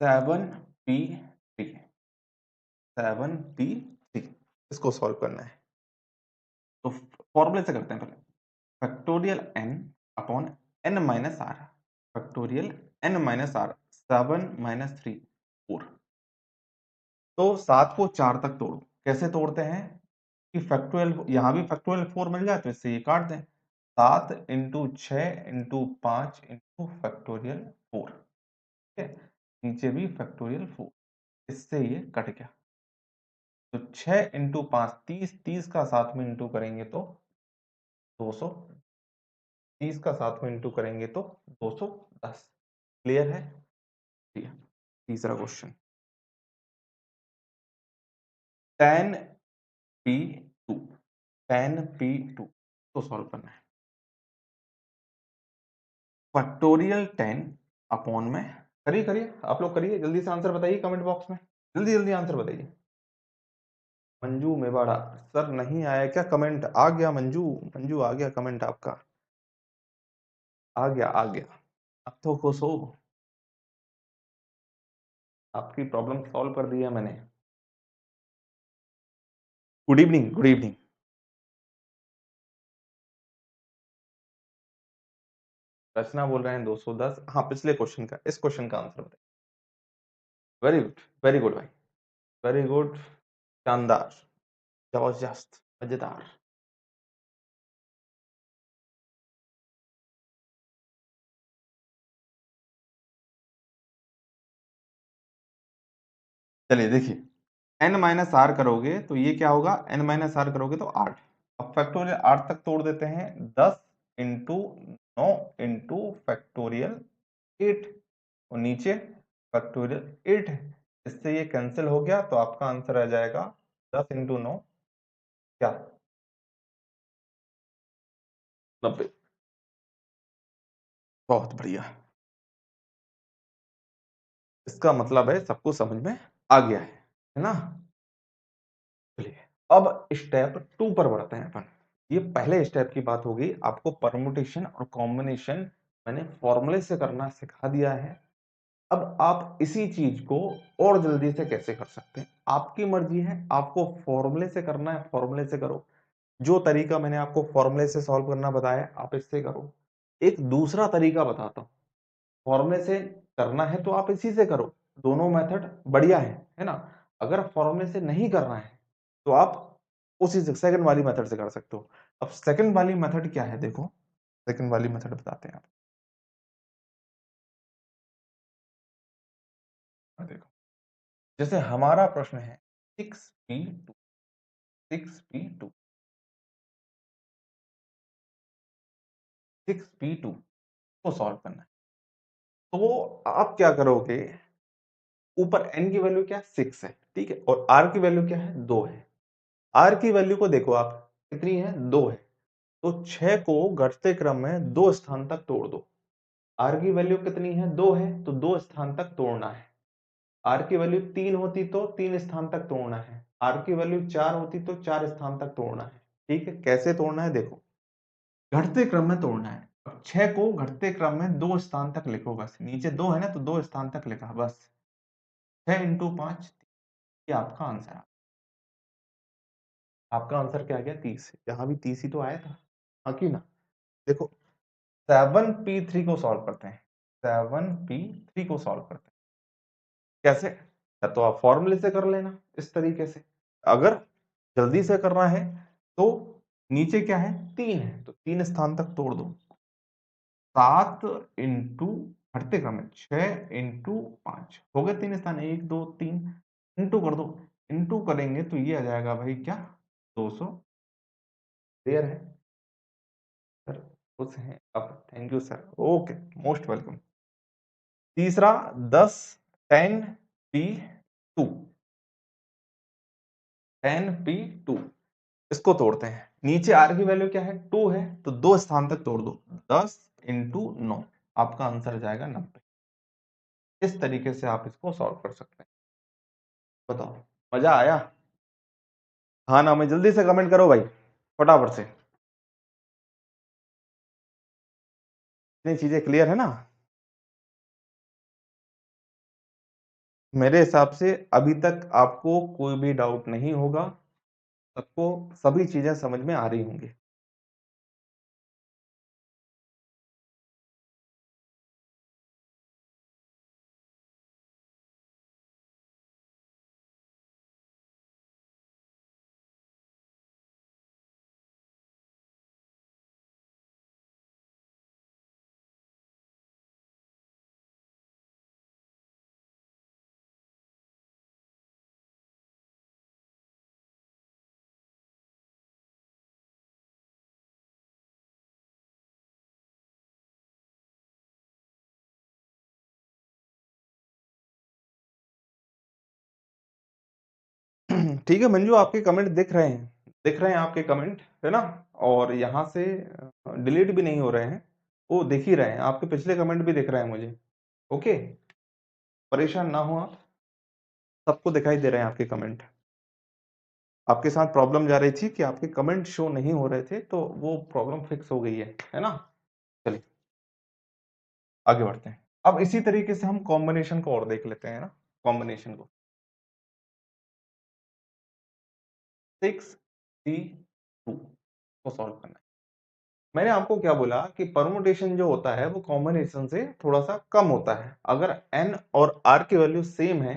7p3, 7p3 इसको सॉल्व करना है। तो फॉर्मूले से करते हैं पहले, factorial n upon n minus r, factorial n minus r, 7 minus 3 4। तो 7 को 4 तक तोड़ो, कैसे तोड़ते हैं कि फैक्टोरियल, यहाँ भी फैक्टोरियल 4 मिल जाए तो इससे ये काट दें, 7 इंटू 6 इंटू 5 इंटू फैक्टोरियल 4, ठीक है, नीचे भी फैक्टोरियल 4, इससे ये कट गया। तो 6 इंटू 5 30, 30 का साथ में इंटू करेंगे तो 200, 30 का साथ में इंटू करेंगे तो 210। क्लियर है। ठीक है। तीसरा क्वेश्चन 10p2, 10p2 तो सॉल्व करना है। फैक्टोरियल 10 अपॉन में, करिए करिए आप लोग, करिए जल्दी से, आंसर बताइए कमेंट बॉक्स में, जल्दी जल्दी आंसर बताइए। मंजू मेवाड़ा, सर नहीं आया क्या कमेंट, आ गया मंजू, मंजू आ गया कमेंट आपका, आ गया आ गया। अब तो खुश हो, आपकी प्रॉब्लम सॉल्व कर दी है मैंने। Good evening, good evening. Rachna बोल रहे हैं 210, हाँ पिछले क्वेश्चन का, इस क्वेश्चन का आंसर बताइए। वेरी गुड, वेरी गुड भाई, वेरी गुड, शानदार, जबरदस्त, मजेदार। चलिए देखिए, n माइनस आर करोगे तो ये क्या होगा, n माइनस आर करोगे तो 8। अब फैक्टोरियल 8 तक तोड़ देते हैं, 10 इंटू 9 इंटू फैक्टोरियल 8, और नीचे फैक्टोरियल 8 है, इससे ये कैंसिल हो गया, तो आपका आंसर आ जाएगा 10 इंटू 9 क्या, 90। बहुत बढ़िया, इसका मतलब है सबको समझ में आ गया है ना। चलिए अब स्टेप 2 पर बढ़ते हैं अपन। ये पहले स्टेप की बात होगी, आपको परमुटेशन और कॉम्बिनेशन मैंने फॉर्मूले से करना सिखा दिया है। अब आप इसी चीज को और जल्दी से कैसे कर सकते हैं, आपकी मर्जी है, आपको फॉर्मूले से करना है फॉर्मूले से करो, जो तरीका मैंने आपको फॉर्मूले से सॉल्व करना बताया आप इससे करो। एक दूसरा तरीका बताता हूँ, फॉर्मूले से करना है तो आप इसी से करो, दोनों मेथड बढ़िया है ना। अगर फॉर्मूले से नहीं करना है तो आप उसी से सेकंड वाली मेथड से कर सकते हो। अब सेकंड वाली मेथड क्या है देखो, सेकंड वाली मेथड बताते हैं आप देखो, जैसे हमारा प्रश्न है 6p2, 6p2, 6p2 को सॉल्व करना है। तो आप क्या करोगे, ऊपर n की वैल्यू क्या है 6 है, ठीक है, और r की वैल्यू क्या है 2 है। r की वैल्यू को देखो आप कितनी है 2 है, तो 6 को घटते क्रम में 2 स्थान तक तोड़ दो। r की वैल्यू कितनी है 2 है, तो 2 स्थान तक तोड़ना है। r की वैल्यू 3 होती तो 3 स्थान तक तोड़ना है, r की वैल्यू 4 होती तो 4 स्थान तक तोड़ना है। ठीक है, कैसे तोड़ना है देखो, घटते क्रम में तोड़ना है। अब 6 को घटते क्रम में 2 स्थान तक लिखो, बस नीचे 2 है ना तो 2 स्थान तक लिखा, बस 6 इंटू 5, ये आपका आंसर है। आपका आंसर क्या आ गया 30, यहाँ भी 30 ही तो आया था, हाँ कि ना। देखो 7p3 को सॉल्व करते हैं, 7p3 को सॉल्व करते हैं कैसे, या तो आप फॉर्मूले से कर लेना इस तरीके से, अगर जल्दी से करना है तो नीचे क्या है 3 है तो 3 स्थान तक तोड़ दो, 7 इंटू घटते क्रम में 6 इंटू 5 हो गए 3 स्थान, 1 2 3 इंटू कर दो, इंटू करेंगे तो ये आ जाएगा भाई क्या 200। क्लियर है सर, खुश हैं अब, thank you sir, okay, most welcome. तीसरा 10 10p2, 10p2 इसको तोड़ते हैं। नीचे आर की वैल्यू क्या है, 2 है, तो 2 स्थान तक तोड़ दो, 10 इंटू 9, आपका आंसर जाएगा 90। इस तरीके से आप इसको सॉल्व कर सकते हैं। बताओ, मजा आया? हाँ ना, मैं जल्दी से कमेंट करो भाई, फटाफट से। इतनी चीजें क्लियर है ना? मेरे हिसाब से अभी तक आपको कोई भी डाउट नहीं होगा, सबको सभी चीजें समझ में आ रही होंगी। ठीक है मंजू, आपके कमेंट दिख रहे हैं, दिख रहे हैं आपके कमेंट, है ना? और यहाँ से डिलीट भी नहीं हो रहे हैं, वो दिख ही रहे हैं, आपके पिछले कमेंट भी दिख रहे हैं मुझे। ओके, परेशान ना हो आप, सबको दिखाई दे रहे हैं आपके कमेंट। आपके साथ प्रॉब्लम जा रही थी कि आपके कमेंट शो नहीं हो रहे थे, तो वो प्रॉब्लम फिक्स हो गई है ना? चलिए आगे बढ़ते हैं। अब इसी तरीके से हम कॉम्बिनेशन को और देख लेते हैं ना, कॉम्बिनेशन को। 6C2 को सॉल्व करना है। मैंने आपको क्या बोला कि परमुटेशन जो होता है वो कॉम्बिनेशन से थोड़ा सा कम होता है। अगर n और r की वैल्यू सेम है,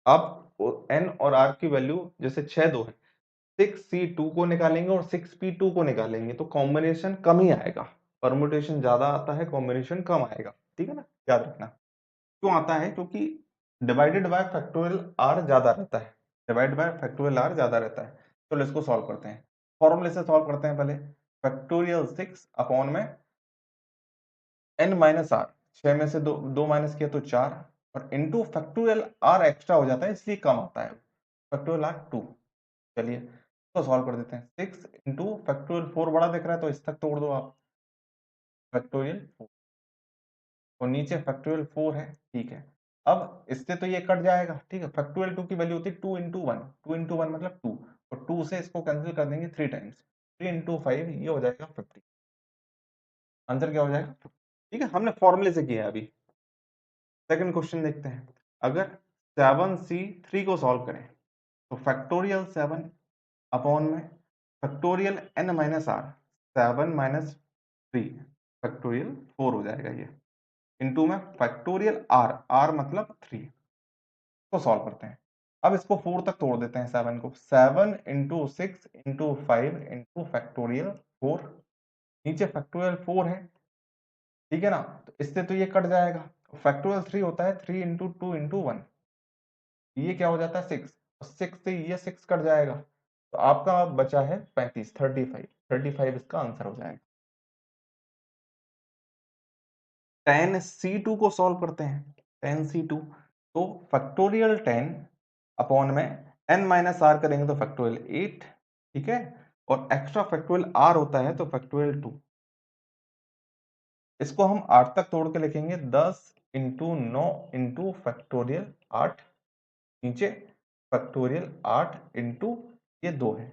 आप n और r की वैल्यू जैसे 6 2 है, 6C2 को निकालेंगे और 6P2 को निकालेंगे तो कॉम्बिनेशन कम ही आएगा। परमुटेशन ज्यादा आता है, कॉम्बिनेशन कम आएगा। ठीक है ना, याद रखना। क्यों आता है? क्योंकि डिवाइडेड बाय फैक्टोरियल r ज्यादा रहता है, डिवाइड बाय फैक्टोरियल r ज्यादा रहता है। चलो इसको सॉल्व करते हैं, फॉर्मूले से सॉल्व करते हैं पहले। फैक्टोरियल 6 अपॉन में n माइनस आर, 6 में से दो माइनस किया तो 4, और इंटू फैक्टोरियल r एक्स्ट्रा हो जाता है इसलिए कम आता है, फैक्टोरियल r 2। चलिए तो सॉल्व कर देते हैं। 6 इंटू फैक्टोरियल 4 बड़ा दिख रहा है तो इस तक तोड़ दो आप, फैक्टोरियल 4, और नीचे फैक्टोरियल 4 है। ठीक है, अब इससे तो ये कट जाएगा। ठीक है, फैक्टोरियल 2 की वैल्यू होती है 2 इंटू 1, 2 इंटू 1 मतलब 2, और 2 से इसको कैंसिल कर देंगे 3 टाइम्स, 3 इंटू 5 ये हो जाएगा 50। आंसर क्या हो जाएगा? ठीक है, हमने फॉर्मूले से किया है अभी। सेकंड क्वेश्चन देखते हैं। अगर 7C3 को सॉल्व करें तो फैक्टोरियल 7 अपॉन में factorial n minus r, 7 minus 3 factorial 4 हो जाएगा ये, इंटू में फैक्टोरियल r, r मतलब 3 को सॉल्व करते हैं। अब इसको 4 तक तोड़ देते हैं 7 को, 7 इंटू 6 इंटू 5 इंटू फैक्टोरियल 4, नीचे फैक्टोरियल 4 है। ठीक है ना, तो इससे तो ये कट जाएगा। फैक्टोरियल 3 होता है 3 इंटू 2 इंटू 1, ये क्या हो जाता है 6, 6 से ये 6 कट जाएगा, तो आपका बचा है 35, 35, 35 इसका आंसर हो जाएगा। 10C2 को सॉल्व करते हैं। 10C2 तो फैक्टोरियल 10 अपॉन में n माइनस आर करेंगे तो फैक्टोरियल 8। ठीक है, और एक्स्ट्रा फैक्टोरियल r होता है तो फैक्टोरियल 2। इसको हम 8 तक तोड़ के लिखेंगे, 10 इंटू 9 इंटू फैक्टोरियल 8, नीचे फैक्टोरियल 8 इंटू ये 2 है,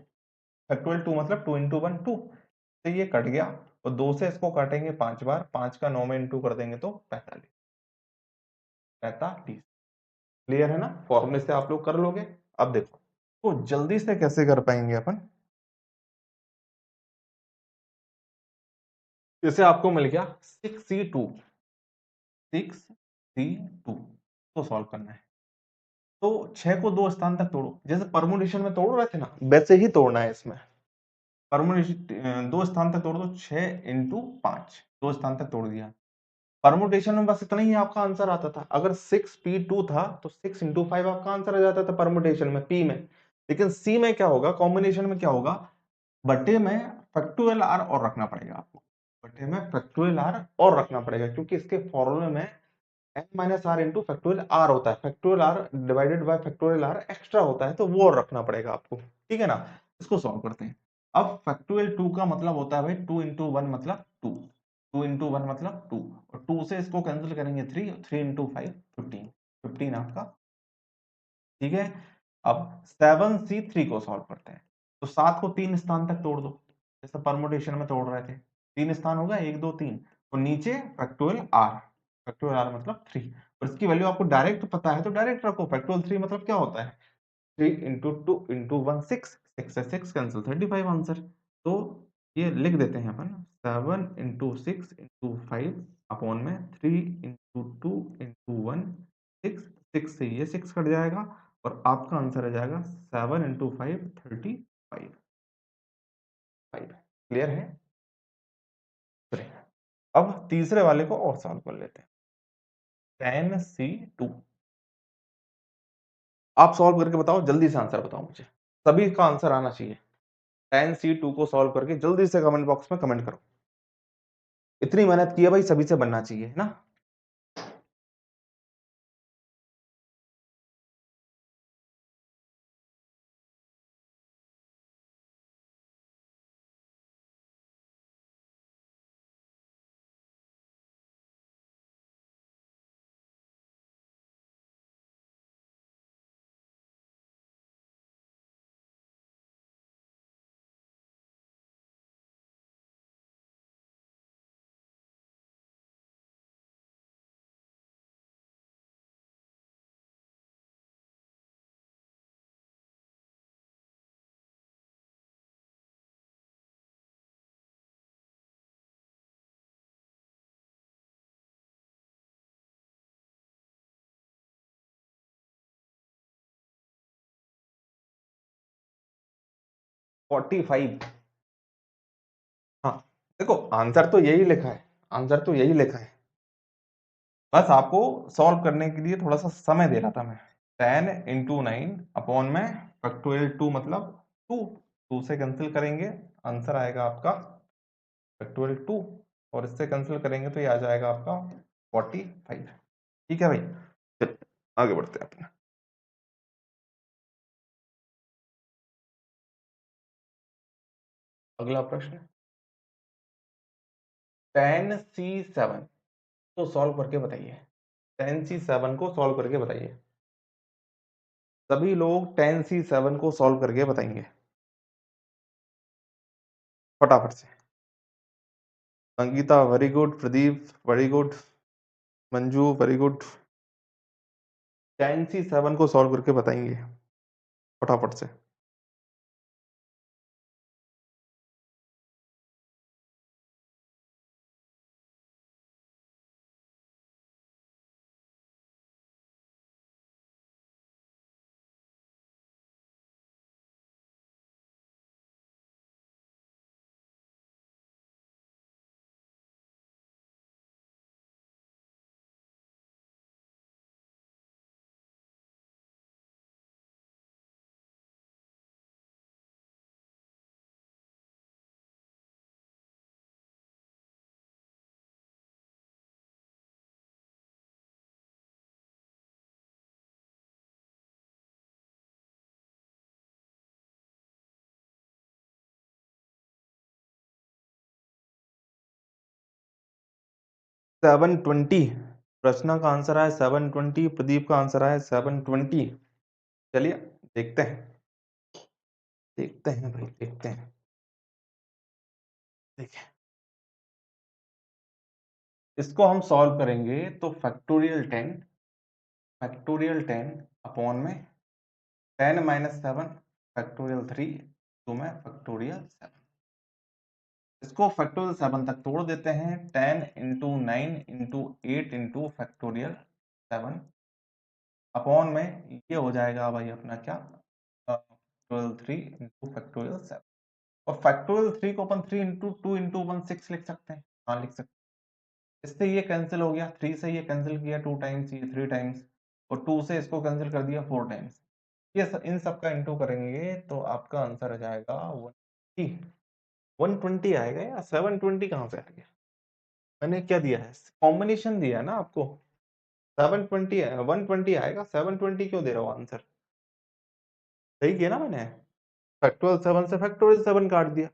फैक्टोरियल 2 मतलब 2 इंटू 1 2, तो ये कट गया, और 2 से इसको काटेंगे 5 बार, 5 का 9 में इंटू कर देंगे तो 45, 45। क्लियर है ना? फॉर्मूले से आप लोग कर लोगे। अब देखो तो जल्दी से कैसे कर पाएंगे अपन। जैसे आपको मिल गया 6C2, 6C2 तो सॉल्व करना है, तो 6 को 2 स्थान तक तोड़ो, जैसे परमुटेशन में तोड़ रहे थे ना वैसे ही तोड़ना है इसमें। परमुटेशन 2 स्थान तक तोड़ दो, 6 इंटू 5, 2 स्थान तक तोड़ दिया। परमुटेशन में बस इतना ही आपका आंसर आता था। अगर 6P2 था तो 6 इंटू 5 आपका आंसर आ जाता था परमुटेशन में, P में। लेकिन C में क्या होगा, कॉम्बिनेशन में क्या होगा, बटे में फैक्टोरियल r और रखना पड़ेगा आपको, बटे में फैक्टोरियल r और रखना पड़ेगा, क्योंकि इसके फॉर्मूले में n minus r into factorial r होता है, factorial r divided by factorial r extra होता है, तो वो और रखना पड़ेगा आपको। ठीक है ना? इसको सॉल्व करते हैं। अब फैक्टोरियल 2 का मतलब होता है भाई 2 इंटू 1 मतलब 2, 2 इंटू 1 मतलब 2, और 2 से इसको कैंसिल करेंगे 3, 3 इंटू 5 15, 15 आपका, ठीक है। अब 7C3 को सॉल्व करते हैं, तो 7 को 3 स्थान तक तोड़ दो, जैसे परमुटेशन में तोड़ रहे थे, 3 स्थान होगा 1 2 3, और नीचे फैक्टोरियल आर मतलब 3, और इसकी वैल्यू आपको डायरेक्ट पता है तो डायरेक्ट रखो। फैक्टोरियल 3 मतलब क्या होता है, 3 इंटू 2 इंटू 1 6, 6 से 6 कैंसिल 35 आंसर। तो ये लिख देते हैं अपन 7 इंटू 6 इंटू 5 अपॉन में 3 इंटू 2 इंटू 1 6, 6 से ये 6 कट जाएगा, और आपका आंसर आ जाएगा 7 इंटू 5 35 5। क्लियर है? चलिए, अब तीसरे वाले को और सॉल्व कर लेते हैं। 10C2 आप सॉल्व करके बताओ, जल्दी से आंसर बताओ मुझे, सभी का आंसर आना चाहिए। 10C2 को सॉल्व करके जल्दी से कमेंट बॉक्स में कमेंट करो। इतनी मेहनत की है भाई, सभी से बनना चाहिए, है ना? Forty five. हाँ, देखो आंसर तो यही लिखा है, आंसर तो यही लिखा है, बस आपको सॉल्व करने के लिए थोड़ा सा समय दे रहा था मैं। 10 इंटू 9 अपॉन में फैक्टोरियल 2 मतलब 2, 2 से कैंसिल करेंगे, आंसर आएगा आपका फैक्टोरियल 2, और इससे कैंसिल करेंगे तो ये आ जाएगा आपका 45। ठीक है भाई, चलिए आगे बढ़ते हैं अपने। अगला प्रश्न, 10C7 को सॉल्व करके बताइए। 10C7 को सॉल्व करके बताइए, सभी लोग 10C7 को सॉल्व करके बताएंगे फटाफट से। Sangeeta very good, Pradeep very good, Manju very good. 10C7 को सॉल्व करके बताएंगे फटाफट से। सेवन ट्वेंटी, प्रश्न का आंसर है 720, प्रदीप का आंसर है 720। चलिए देखते हैं, देखते हैं भाई, देखते हैं। देखिए, इसको हम सॉल्व करेंगे तो फैक्टोरियल 10 अपॉन में 10 माइनस 7 फैक्टोरियल 3 तो में फैक्टोरियल 7, इसको फैक्टोरियल 7 तक तोड़ देते हैं। 10 into 9 into 8 into factorial 7 upon में ये हो जाएगा भाई अपना क्या, फैक्टोरियल 3 इंटू फैक्टोरियल 7, और फैक्टोरियल 3 को अपन 3 इंटू 2 इंटू 1 6 लिख सकते हैं। हाँ लिख सकते हैं, इससे ये कैंसिल हो गया, 3 से ये कैंसिल किया 2 टाइम्स, ये 3 टाइम्स, और 2 से इसको कैंसिल कर दिया 4 टाइम्स। इन सब का इंटू करेंगे तो आपका आंसर आ जाएगा 120। 120 आएगा, या 720 कहाँ से आ गया? मैंने क्या दिया है, कॉम्बिनेशन दिया है ना आपको। 720 है, 120 आएगा, 720 क्यों दे रहा हूँ आंसर? सही किया ना मैंने? फैक्टोरियल 7 से फैक्टोरियल 7 काट दिया,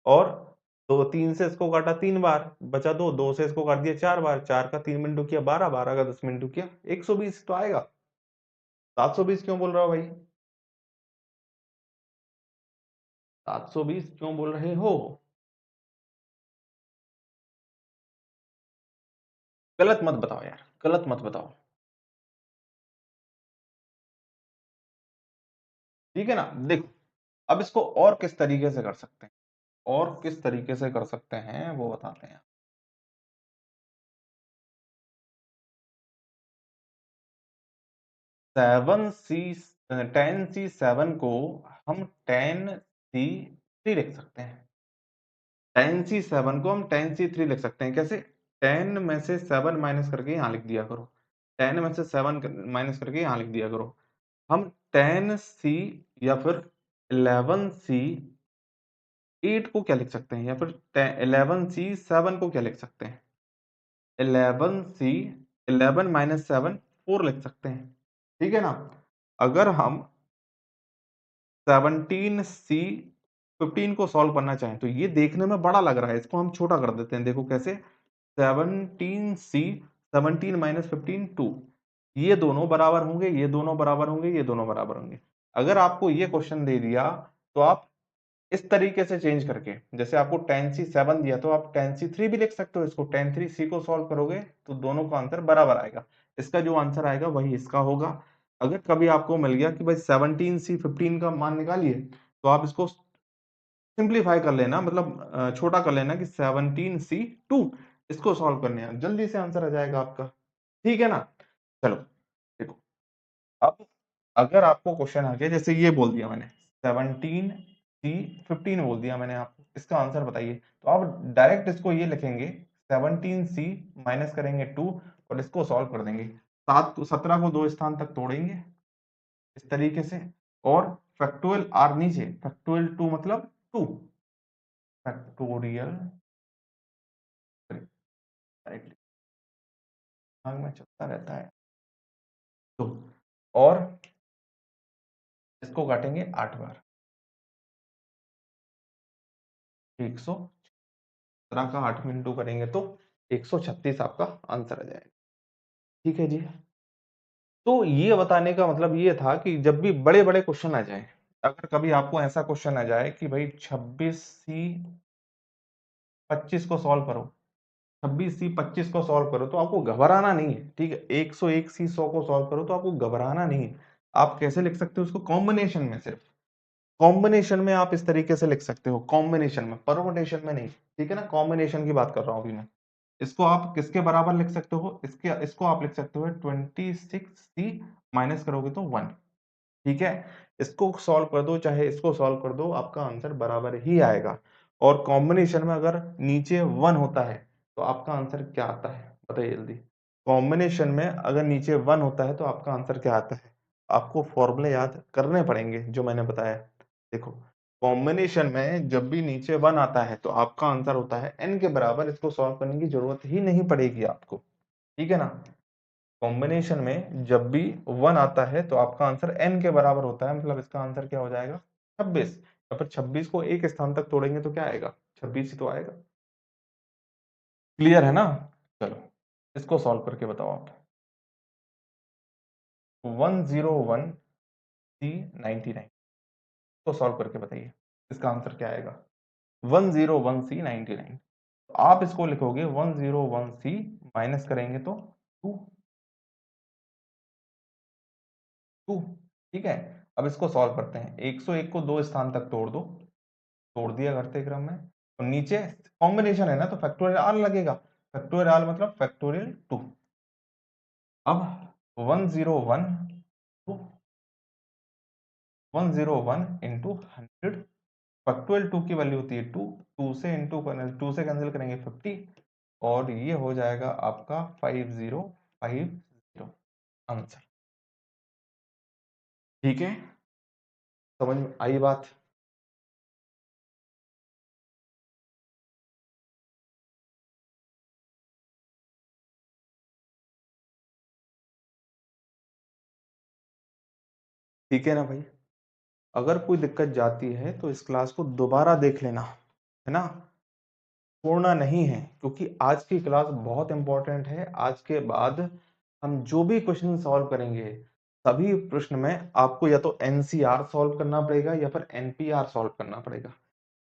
और तो 3 से इसको काटा 3 बार, बचा 2, 2 से इसको काट दिया 4 बार, 4 का 3 मिनटू किया 12, 12 का 10 मिनटू किया 120 तो आएगा। 720 क्यों बोल रहा हो भाई? 720 क्यों बोल रहे हो? गलत मत बताओ यार, गलत मत बताओ। ठीक है ना? देखो, अब इसको और किस तरीके से कर सकते हैं, और किस तरीके से कर सकते हैं वो बताते हैं। 7c 10c7 को हम 10c3 लिख सकते हैं। 10c7 को हम 10c3 लिख सकते हैं। कैसे? 10 में से 7 माइनस करके यहाँ लिख दिया करो, 10 में से 7 माइनस करके यहाँ लिख दिया करो। हम 10c या फिर 11c 8 को क्या लिख सकते हैं, या फिर 11c 7 को क्या लिख सकते हैं? 11c 11 माइनस 7 4 लिख सकते हैं। ठीक है ना? अगर हम 17c 15 को सॉल्व करना चाहें, तो ये देखने में बड़ा लग रहा है, इसको हम छोटा कर देते हैं। देखो कैसे? 17c 17 माइनस 15 2, ये दोनों बराबर होंगे, ये दोनों बराबर होंगे, ये दोनों बराबर होंगे। अगर आपको ये क्वेश्चन दे दिया तो आप इस तरीके से चेंज करके, जैसे आपको 10c7 दिया तो आप 10c3 भी लिख सकते हो। इसको 10 3c को सॉल्व करोगे तो दोनों का आंसर बराबर आएगा। इसका जो आंसर आएगा वही इसका होगा। अगर कभी आपको मिल गया कि भाई 17c15 का मान निकालिए, तो आप इसको सिंप्लीफाई कर लेना, मतलब छोटा कर लेना कि 17c2, इसको सॉल्व करने हैं, जल्दी से आंसर आ जाएगा आपका। ठीक है ना? चलो देखो, अब अगर आपको क्वेश्चन आ गया, जैसे ये बोल दिया मैंने 17c15 बोल दिया मैंने आपको, इसका आंसर बताइए, तो आप डायरेक्ट इसको ये लिखेंगे 17c माइनस करेंगे 2 और इसको सॉल्व कर देंगे। 17 को 2 स्थान तक तोड़ेंगे इस तरीके से, और फैक्टोरियल आर नीचे, फैक्टोरियल 2 मतलब 2, फैक्टोरियल दिमाग में चलता रहता है तो, और इसको काटेंगे 8 बार, 117 का 8 में इंटू करेंगे तो 136 आपका आंसर आ जाएगा। ठीक है जी। तो ये बताने का मतलब ये था कि जब भी बड़े बड़े क्वेश्चन आ जाए, अगर कभी आपको ऐसा क्वेश्चन आ जाए कि भाई 26c 25 को सॉल्व करो, 26c 25 को सॉल्व करो, तो आपको घबराना नहीं है। ठीक है? 101c 100 को सॉल्व करो तो आपको घबराना नहीं है। आप कैसे लिख सकते हो उसको? कॉम्बिनेशन में, सिर्फ कॉम्बिनेशन में आप इस तरीके से लिख सकते हो, कॉम्बिनेशन में, परमुटेशन में नहीं। ठीक है ना? कॉम्बिनेशन की बात कर रहा हूं अभी मैं। इसको आप किसके बराबर लिख सकते हो? इसको आप लिख सकते हो 26c माइनस करोगे तो 1। ठीक है? इसको सॉल्व कर दो चाहे इसको सॉल्व कर दो, आपका आंसर बराबर ही आएगा। और कॉम्बिनेशन में अगर नीचे 1 होता है तो आपका आंसर क्या आता है, बताइए जल्दी। कॉम्बिनेशन में अगर नीचे 1 होता है तो आपका आंसर क्या आता है? आपको फॉर्मूले याद करने पड़ेंगे जो मैंने बताया। देखो, कॉम्बिनेशन में जब भी नीचे 1 आता है तो आपका आंसर होता है n के बराबर। इसको सॉल्व करने की जरूरत ही नहीं पड़ेगी आपको। ठीक है ना? कॉम्बिनेशन में जब भी 1 आता है तो आपका आंसर n के बराबर होता है, मतलब इसका आंसर क्या हो जाएगा? 26। या फिर 26 को एक स्थान तक तोड़ेंगे तो क्या आएगा? 26 ही तो आएगा। क्लियर है ना? चलो इसको सॉल्व करके बताओ आप। 101c99 को सॉल्व करके बताइए, इसका आंसर क्या आएगा? 101c99। आप इसको लिखोगे 101c माइनस करेंगे तो 2, 2। ठीक है? अब इसको सॉल्व करते हैं। 101 को 2 स्थान तक तोड़ दो, तोड़ दिया घटते क्रम में, तो नीचे कॉम्बिनेशन है ना तो फैक्टोरियल आर लगेगा। फैक्टोरियल आर मतलब फैक्टोरियल 2। अब 101 101 इंटू 100, फैक्टोरियल 2 की वैल्यू होती है 2, 2 से इंटू 2 से कैंसिल करेंगे 50, और ये हो जाएगा आपका 5050 आंसर। ठीक है? समझ में आई बात? ठीक है ना भाई? अगर कोई दिक्कत जाती है तो इस क्लास को दोबारा देख लेना, है ना? छोड़ना नहीं है, क्योंकि आज की क्लास बहुत इंपॉर्टेंट है। आज के बाद हम जो भी क्वेश्चन सॉल्व करेंगे, सभी प्रश्न में आपको या तो एनसीआर सॉल्व करना पड़ेगा या फिर एनपीआर सॉल्व करना पड़ेगा।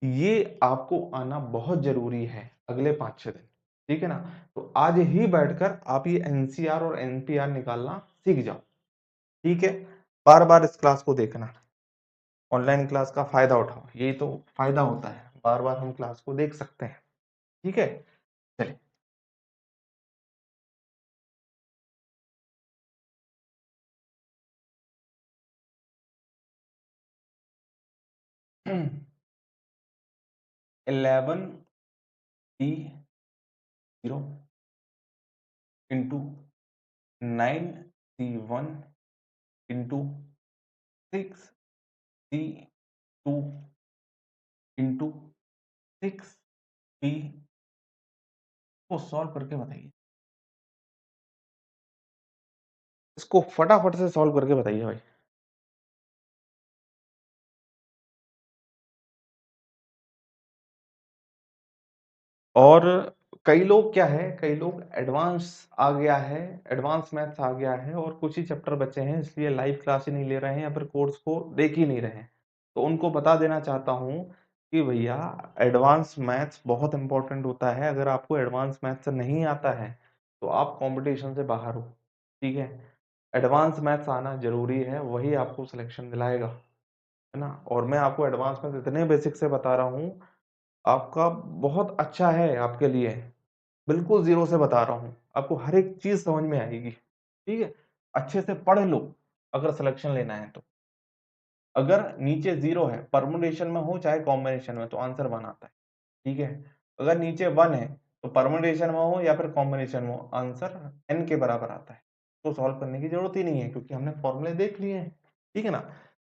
ये आपको आना बहुत जरूरी है अगले 5-6 दिन, ठीक है ना? तो आज ही बैठकर आप ये एनसीआर और एनपीआर निकालना सीख जाओ, ठीक है? बार-बार इस क्लास को देखना, ऑनलाइन क्लास का फायदा उठाओ, यही तो फायदा होता है, बार-बार हम क्लास को देख सकते हैं, ठीक है? चलिए। 11 C0 into 9 C1 into 6 C2 into 6 B को सॉल्व करके बताइए। इसको फटाफट से सॉल्व करके बताइए भाई। और कई लोग क्या है, कई लोग एडवांस आ गया है, एडवांस मैथ्स आ गया है और कुछ ही चैप्टर बचे हैं, इसलिए लाइव क्लास ही नहीं ले रहे हैं या फिर कोर्स को देख ही नहीं रहे हैं। तो उनको बता देना चाहता हूँ कि भैया एडवांस मैथ्स बहुत इंपॉर्टेंट होता है। अगर आपको एडवांस मैथ्स नहीं आता है तो आप कंपटीशन से बाहर हो, ठीक है? एडवांस मैथ्स आना जरूरी है, वही आपको सिलेक्शन दिलाएगा, है ना? और मैं आपको एडवांस मैथ्स इतने बेसिक से बता रहा हूँ, आपका बहुत अच्छा है आपके लिए। बिल्कुल ज़ीरो से बता रहा हूँ, आपको हर एक चीज़ समझ में आएगी, ठीक है? अच्छे से पढ़ लो, अगर सिलेक्शन लेना है तो। अगर नीचे 0 है, परम्यूटेशन में हो चाहे कॉम्बिनेशन में, तो आंसर 1 आता है, ठीक है? अगर नीचे 1 है, तो परम्यूटेशन में हो या फिर कॉम्बिनेशन में हो, आंसर n के बराबर आता है। तो सॉल्व करने की ज़रूरत ही नहीं है, क्योंकि हमने फॉर्मूले देख लिए हैं, ठीक है ना?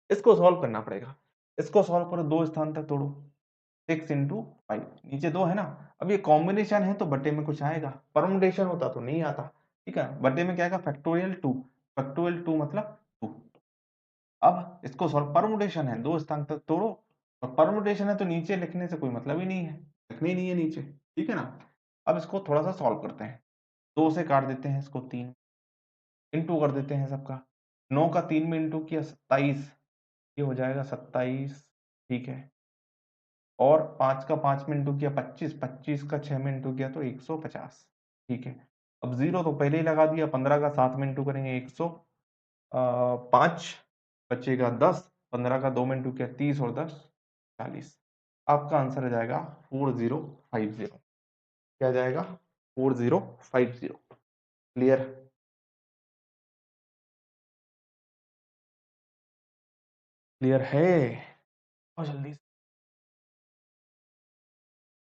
इसको सॉल्व करना पड़ेगा। इसको सॉल्व करो, 2 स्थान तक तोड़ो। 6 into 5 नीचे 2 है ना? अब ये कॉम्बिनेशन है तो बट्टे में कुछ आएगा, परम्यूटेशन होता तो नहीं आता, ठीक है? बट्टे में क्या आएगा? फैक्टोरियल 2, फैक्टोरियल 2 मतलब 2। अब इसको सॉल्व, परम्यूटेशन है, 2 स्थान तक तोड़ो और परम्यूटेशन है तो नीचे लिखने से कोई मतलब ही नहीं है, लिखना ही नहीं है नीचे, ठीक है ना? अब इसको थोड़ा-सा सॉल्व करते हैं। 2 से काट देते हैं इसको, 3 इंटू कर देते हैं सबका। 9 का 3 में इंटू किया 27, ये हो जाएगा 27, ठीक है? और 5 का 5 में इंटू किया 25, 25 का 6 में इंटू किया तो 150, ठीक है? अब 0 तो पहले ही लगा दिया, 15 का 7 में इंटू करेंगे 105, बचेगा 10, 15 का 2 में इंटू किया 30 और 10 40। आपका आंसर आ जाएगा 4050। क्या आ जाएगा? 4050। क्लियर? क्लियर है? और जल्दी।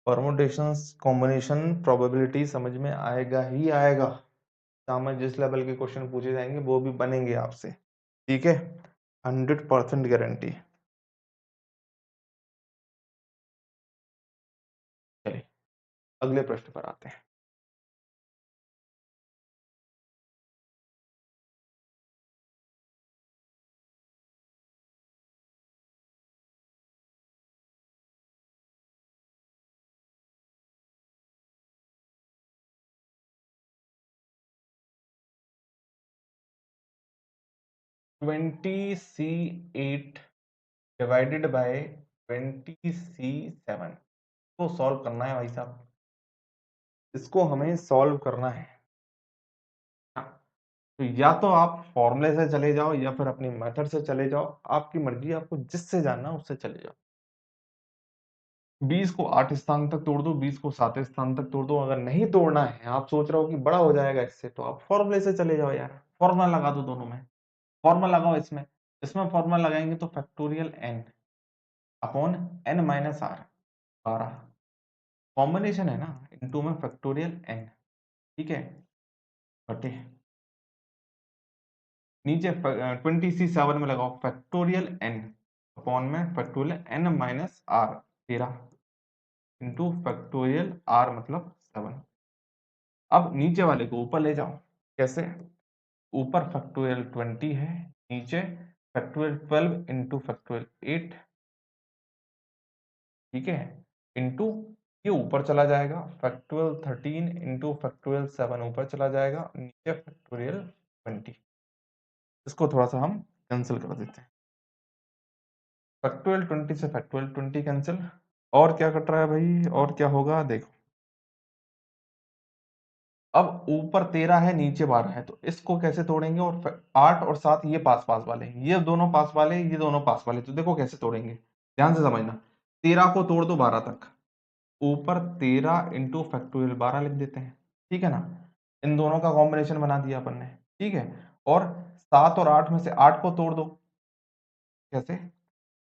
परमुटेशंस, कॉम्बिनेशन, प्रोबेबिलिटी समझ में आएगा ही आएगा। सामने जिस लेवल के क्वेश्चन पूछे जाएंगे वो भी बनेंगे आपसे, ठीक है? 100% गारंटी। चलिए अगले प्रश्न पर आते हैं। Twenty C eight divided by 20C7 को सॉल्व करना है भाई साहब। इसको हमें सॉल्व करना है। हाँ, तो या तो आप फॉर्मूले से चले जाओ या फिर अपनी मेथड से चले जाओ, आपकी मर्जी, आपको जिससे जानना है उससे चले जाओ। 20 को 8 स्थान तक तोड़ दो, 20 को 7 स्थान तक तोड़ दो। अगर नहीं तोड़ना है, आप सोच रहे हो कि बड़ा हो जाएगा इससे, तो आप फॉर्मूले से चले जाओ यार, फॉर्मूला लगा दो दोनों में। फॉर्मूला लगाओ इसमें, इसमें फॉर्मूला लगाएंगे तो factorial n upon n minus r, 12 combination है ना, इनटू में फैक्टोरियल n, ठीक है? बटे नीचे 20C7 में लगाओ फैक्टोरियल n अपॉन में factorial n minus r, 13 into factorial r मतलब 7। अब नीचे वाले को ऊपर ले जाओ। कैसे? ऊपर फैक्टोरियल 20 है, नीचे फैक्टोरियल 12 इंटू फैक्टोरियल 8, ठीक है, इंटू ये ऊपर चला जाएगा फैक्टोरियल 13 इंटू फैक्टोरियल 7 ऊपर चला जाएगा, नीचे फैक्टोरियल 20। इसको थोड़ा सा हम कैंसिल कर देते हैं। फैक्टोरियल 20 से फैक्टोरियल 20 कैंसिल। और क्या कट रहा है भाई, और क्या होगा देखो। अब ऊपर 13 है नीचे 12 है, तो इसको कैसे तोड़ेंगे, और 8 और 7 ये पास पास वाले हैं, ये दोनों पास वाले, ये दोनों पास वाले, तो देखो कैसे तोड़ेंगे, ध्यान से समझना। 13 को तोड़ दो 12 तक, ऊपर 13 इंटू फैक्टोरियल 12 लिख देते हैं, ठीक है ना। इन दोनों का कॉम्बिनेशन बना दिया अपन ने, ठीक है। और 7 और 8 में से 8 को तोड़ दो, कैसे,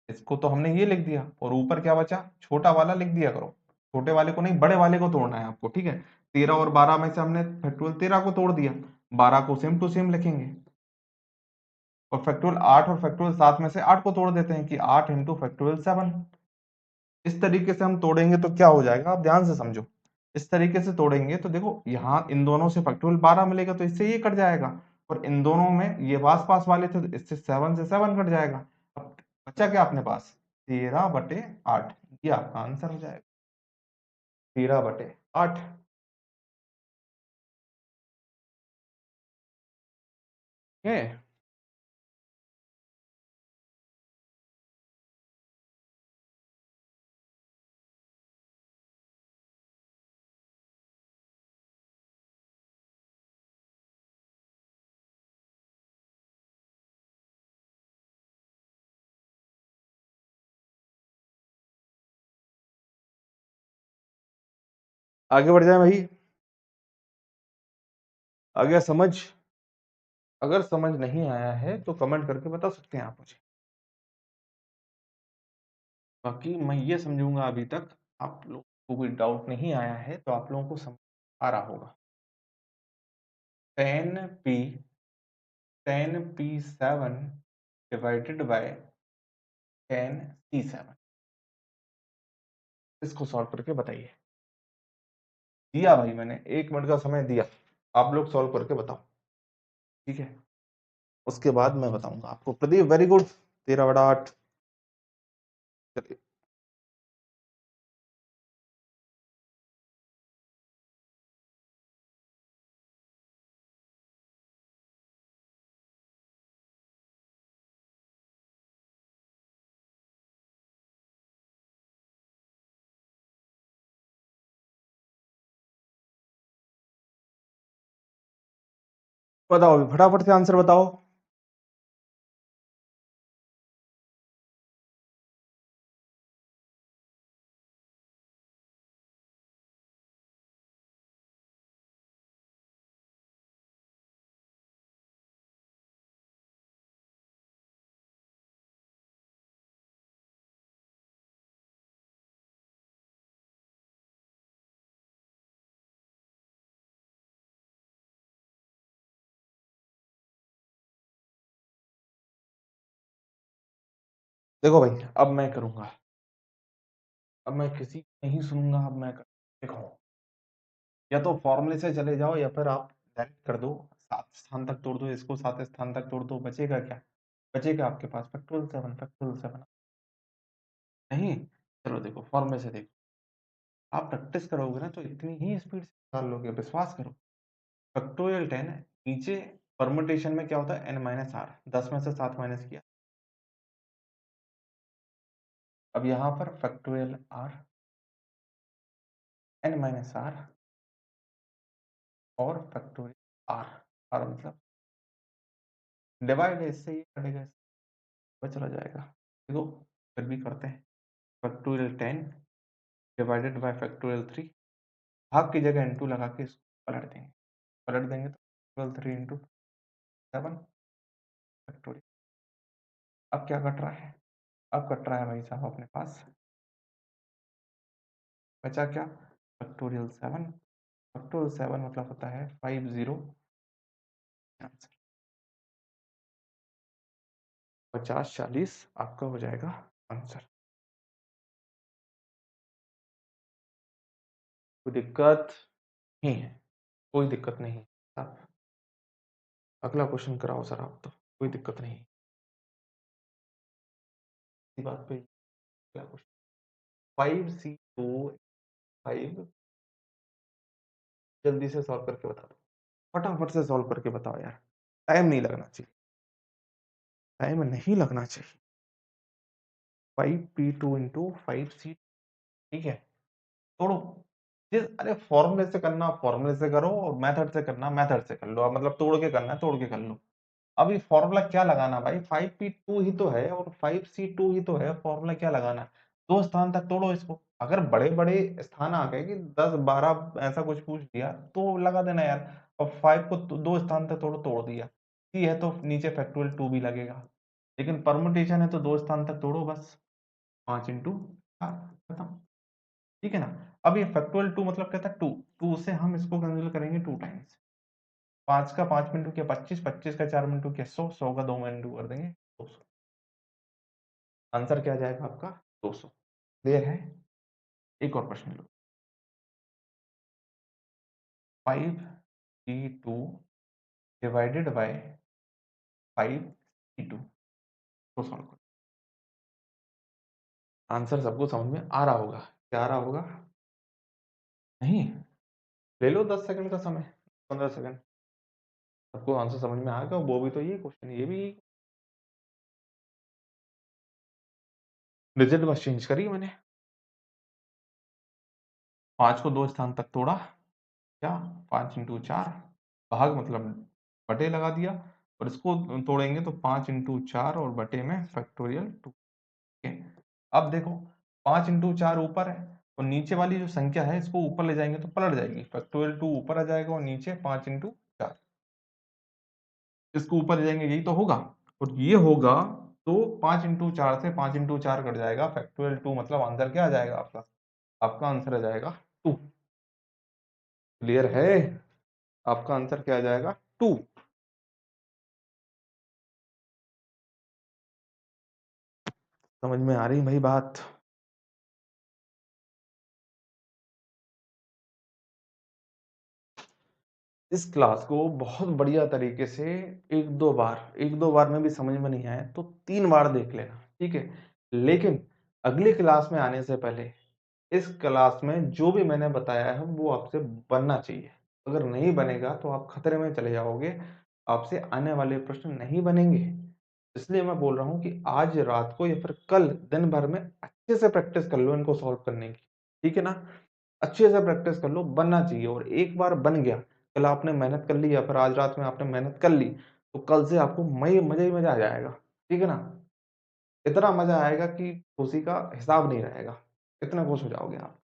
इसको तो हमने ये लिख दिया, और ऊपर क्या बचा, छोटा वाला लिख दिया करो, छोटे वाले को नहीं बड़े वाले को तोड़ना है आपको, ठीक है। 13 और 12 में से हमने फैक्टोरियल 13 को तोड़ दिया, 12 को सेम टू सेम लिखेंगे, और फैक्टोरियल 8 और फैक्टोरियल 7 में से 8 को तोड़ देते हैं कि 8 इंटू फैक्टोरियल 7। इस तरीके से हम तोड़ेंगे तो क्या हो जाएगा, आप ध्यान से समझो। इस तरीके से तोड़ेंगे तो देखो, यहाँ इन दोनों से फैक्टोरियल 12 मिलेगा तो इससे ये कट जाएगा, और इन दोनों में ये पास पास वाले थे तो इससे 7 से 7 कट जाएगा। अब बचा क्या अपने पास, 13/8, ये आपका आंसर हो जाएगा, 13/8। है, आगे बढ़ जाए भाई, आ गया समझ। अगर समझ नहीं आया है तो कमेंट करके बता सकते हैं आप मुझे, बाकी मैं ये समझूंगा अभी तक आप लोग को कोई डाउट नहीं आया है तो आप लोगों को समझ आ रहा होगा। 10p 10p7 divided by 10c7, इसको सॉल्व करके बताइए। दिया भाई मैंने 1 मिनट का समय दिया, आप लोग सॉल्व करके बताओ, ठीक है। उसके बाद मैं बताऊंगा आपको। Pradeep very good, 13/8। चलिए, बताओ अभी फटाफट से आंसर बताओ। देखो भाई, अब मैं करूंगा, अब मैं किसी की नहीं सुनूंगा, अब मैं देखो, या तो फॉर्मूले से चले जाओ या फिर आप डायरेक्ट कर दो, 7 स्थान तक तोड़ दो, इसको 7 स्थान तक तोड़ दो, बचेगा क्या, बचेगा आपके पास फैक्टोरियल 7, फैक्टोरियल 7। नहीं, चलो देखो फॉर्मूले से देखो, आप प्रैक्टिस करोगे ना तो इतनी ही स्पीड से निकाल लोगे, विश्वास करो। फैक्टोरियल 10 है, नीचे परमुटेशन में क्या होता है, n-r, 10 में से 7 माइनस किया। अब यहाँ पर फैक्टोरियल r, n-r और फैक्टोरियल r, r मतलब डिवाइड है, इससे ये कटेगा, इससे चला जाएगा। देखो फिर भी करते हैं, फैक्टोरियल 10 डिवाइडेड बाय फैक्टोरियल 3, भाग की जगह इंटू लगा के इसको पलट देंगे, पलट देंगे तो फैक्टोरियल 3 इंटू 7 फैक्टोरियल। अब क्या कट रहा है, अब कट रहा है भाई साहब अपने पास, बचा क्या, फैक्टोरियल 7, फैक्टोरियल 7 मतलब होता है 50, आंसर 50 40 आपका हो जाएगा आंसर। कोई दिक्कत नहीं है, कोई दिक्कत नहीं। आप अगला क्वेश्चन कराओ सर, आप तो कोई दिक्कत नहीं। इसी बात पे क्या क्वेश्चन 5C2 5 जल्दी से सॉल्व करके बता दो। फटाफट से सॉल्व करके बताओ यार। टाइम नहीं लगना चाहिए, टाइम नहीं लगना चाहिए। 5P2 इंटू 5C, ठीक है? तोड़ो। अरे फॉर्मूले से करना फॉर्मूले से करो और मेथड से करना मेथड से कर लो। अब मतलब तोड़ के करना है तोड़ के कर लो। अब ये फॉर्मूला क्या लगाना भाई, 5P2 ही तो है और 5C2 ही तो है, फॉर्मूला क्या लगाना है? दो स्थान तक तोड़ो इसको। अगर बड़े बड़े स्थान आ गए कि 10 12 ऐसा कुछ पूछ दिया तो लगा देना यार। और 5 को दो स्थान तक तोड़ो, तोड़ दिया। सी है तो नीचे फैक्टोरियल 2 भी लगेगा, लेकिन परमुटेशन है तो दो स्थान तक तोड़ो बस। 5 इंटू खत्म, ठीक है ना? अब ये फैक्टोरियल 2 मतलब क्या था, 2 2 से हम इसको कैंसिल करेंगे 2 टाइम्स। 5 का 5 मिनटों किया 25, 25 का 4 मिनटों किया 100, 100 का 2 मिनटों कर देंगे 200। आंसर क्या आ जाएगा आपका 200। क्लियर है? एक और प्रश्न लो। 5C2 डिवाइडेड बाय 5C2 को सॉल्व करो। आंसर सबको समझ में आ रहा होगा। क्या आ रहा होगा? नहीं? ले लो 10 सेकंड का समय, 15 सेकंड। सबको आंसर समझ में आ गया, वो भी तो ये क्वेश्चन, ये भी डिजिट बस चेंज करी मैंने। 5 को दो स्थान तक तोड़ा, क्या 5 इंटू 4 भाग मतलब बटे लगा दिया, और इसको तोड़ेंगे तो 5 इंटू 4 और बटे में फैक्टोरियल 2। ठीक है? अब देखो 5 इंटू 4 ऊपर है और नीचे वाली जो संख्या है इसको ऊपर ले जाएंगे तो पलट जाएगी, फैक्टोरियल 2 ऊपर आ जाएगा और नीचे 5 इंटू 4। इसको ऊपर ले जाएंगे यही तो होगा, और ये होगा तो 5 इंटू 4 से 5 इंटू 4 कट जाएगा, फैक्टोरियल 2 मतलब आंसर क्या आ जाएगा आपका? आपका आंसर आ जाएगा 2। क्लियर है? आपका आंसर क्या आ जाएगा 2। समझ में आ रही भाई बात? इस क्लास को बहुत बढ़िया तरीके से एक दो बार में भी समझ में नहीं आए तो 3 बार देख लेना, ठीक है? लेकिन अगली क्लास में आने से पहले इस क्लास में जो भी मैंने बताया है वो आपसे बनना चाहिए। अगर नहीं बनेगा तो आप खतरे में चले जाओगे, आपसे आने वाले प्रश्न नहीं बनेंगे। इसलिए मैं बोल रहा हूँ कि आज रात को या फिर कल दिन भर में अच्छे से प्रैक्टिस कर लो इनको सॉल्व करने की, ठीक है ना? अच्छे से प्रैक्टिस कर लो, बनना चाहिए। और एक बार बन गया, कल आपने मेहनत कर ली या फिर आज रात में आपने मेहनत कर ली, तो कल से आपको मज़ा ही मज़ा आ जाएगा, ठीक है ना? इतना मज़ा आएगा कि खुशी का हिसाब नहीं रहेगा, इतना खुश हो जाओगे आप।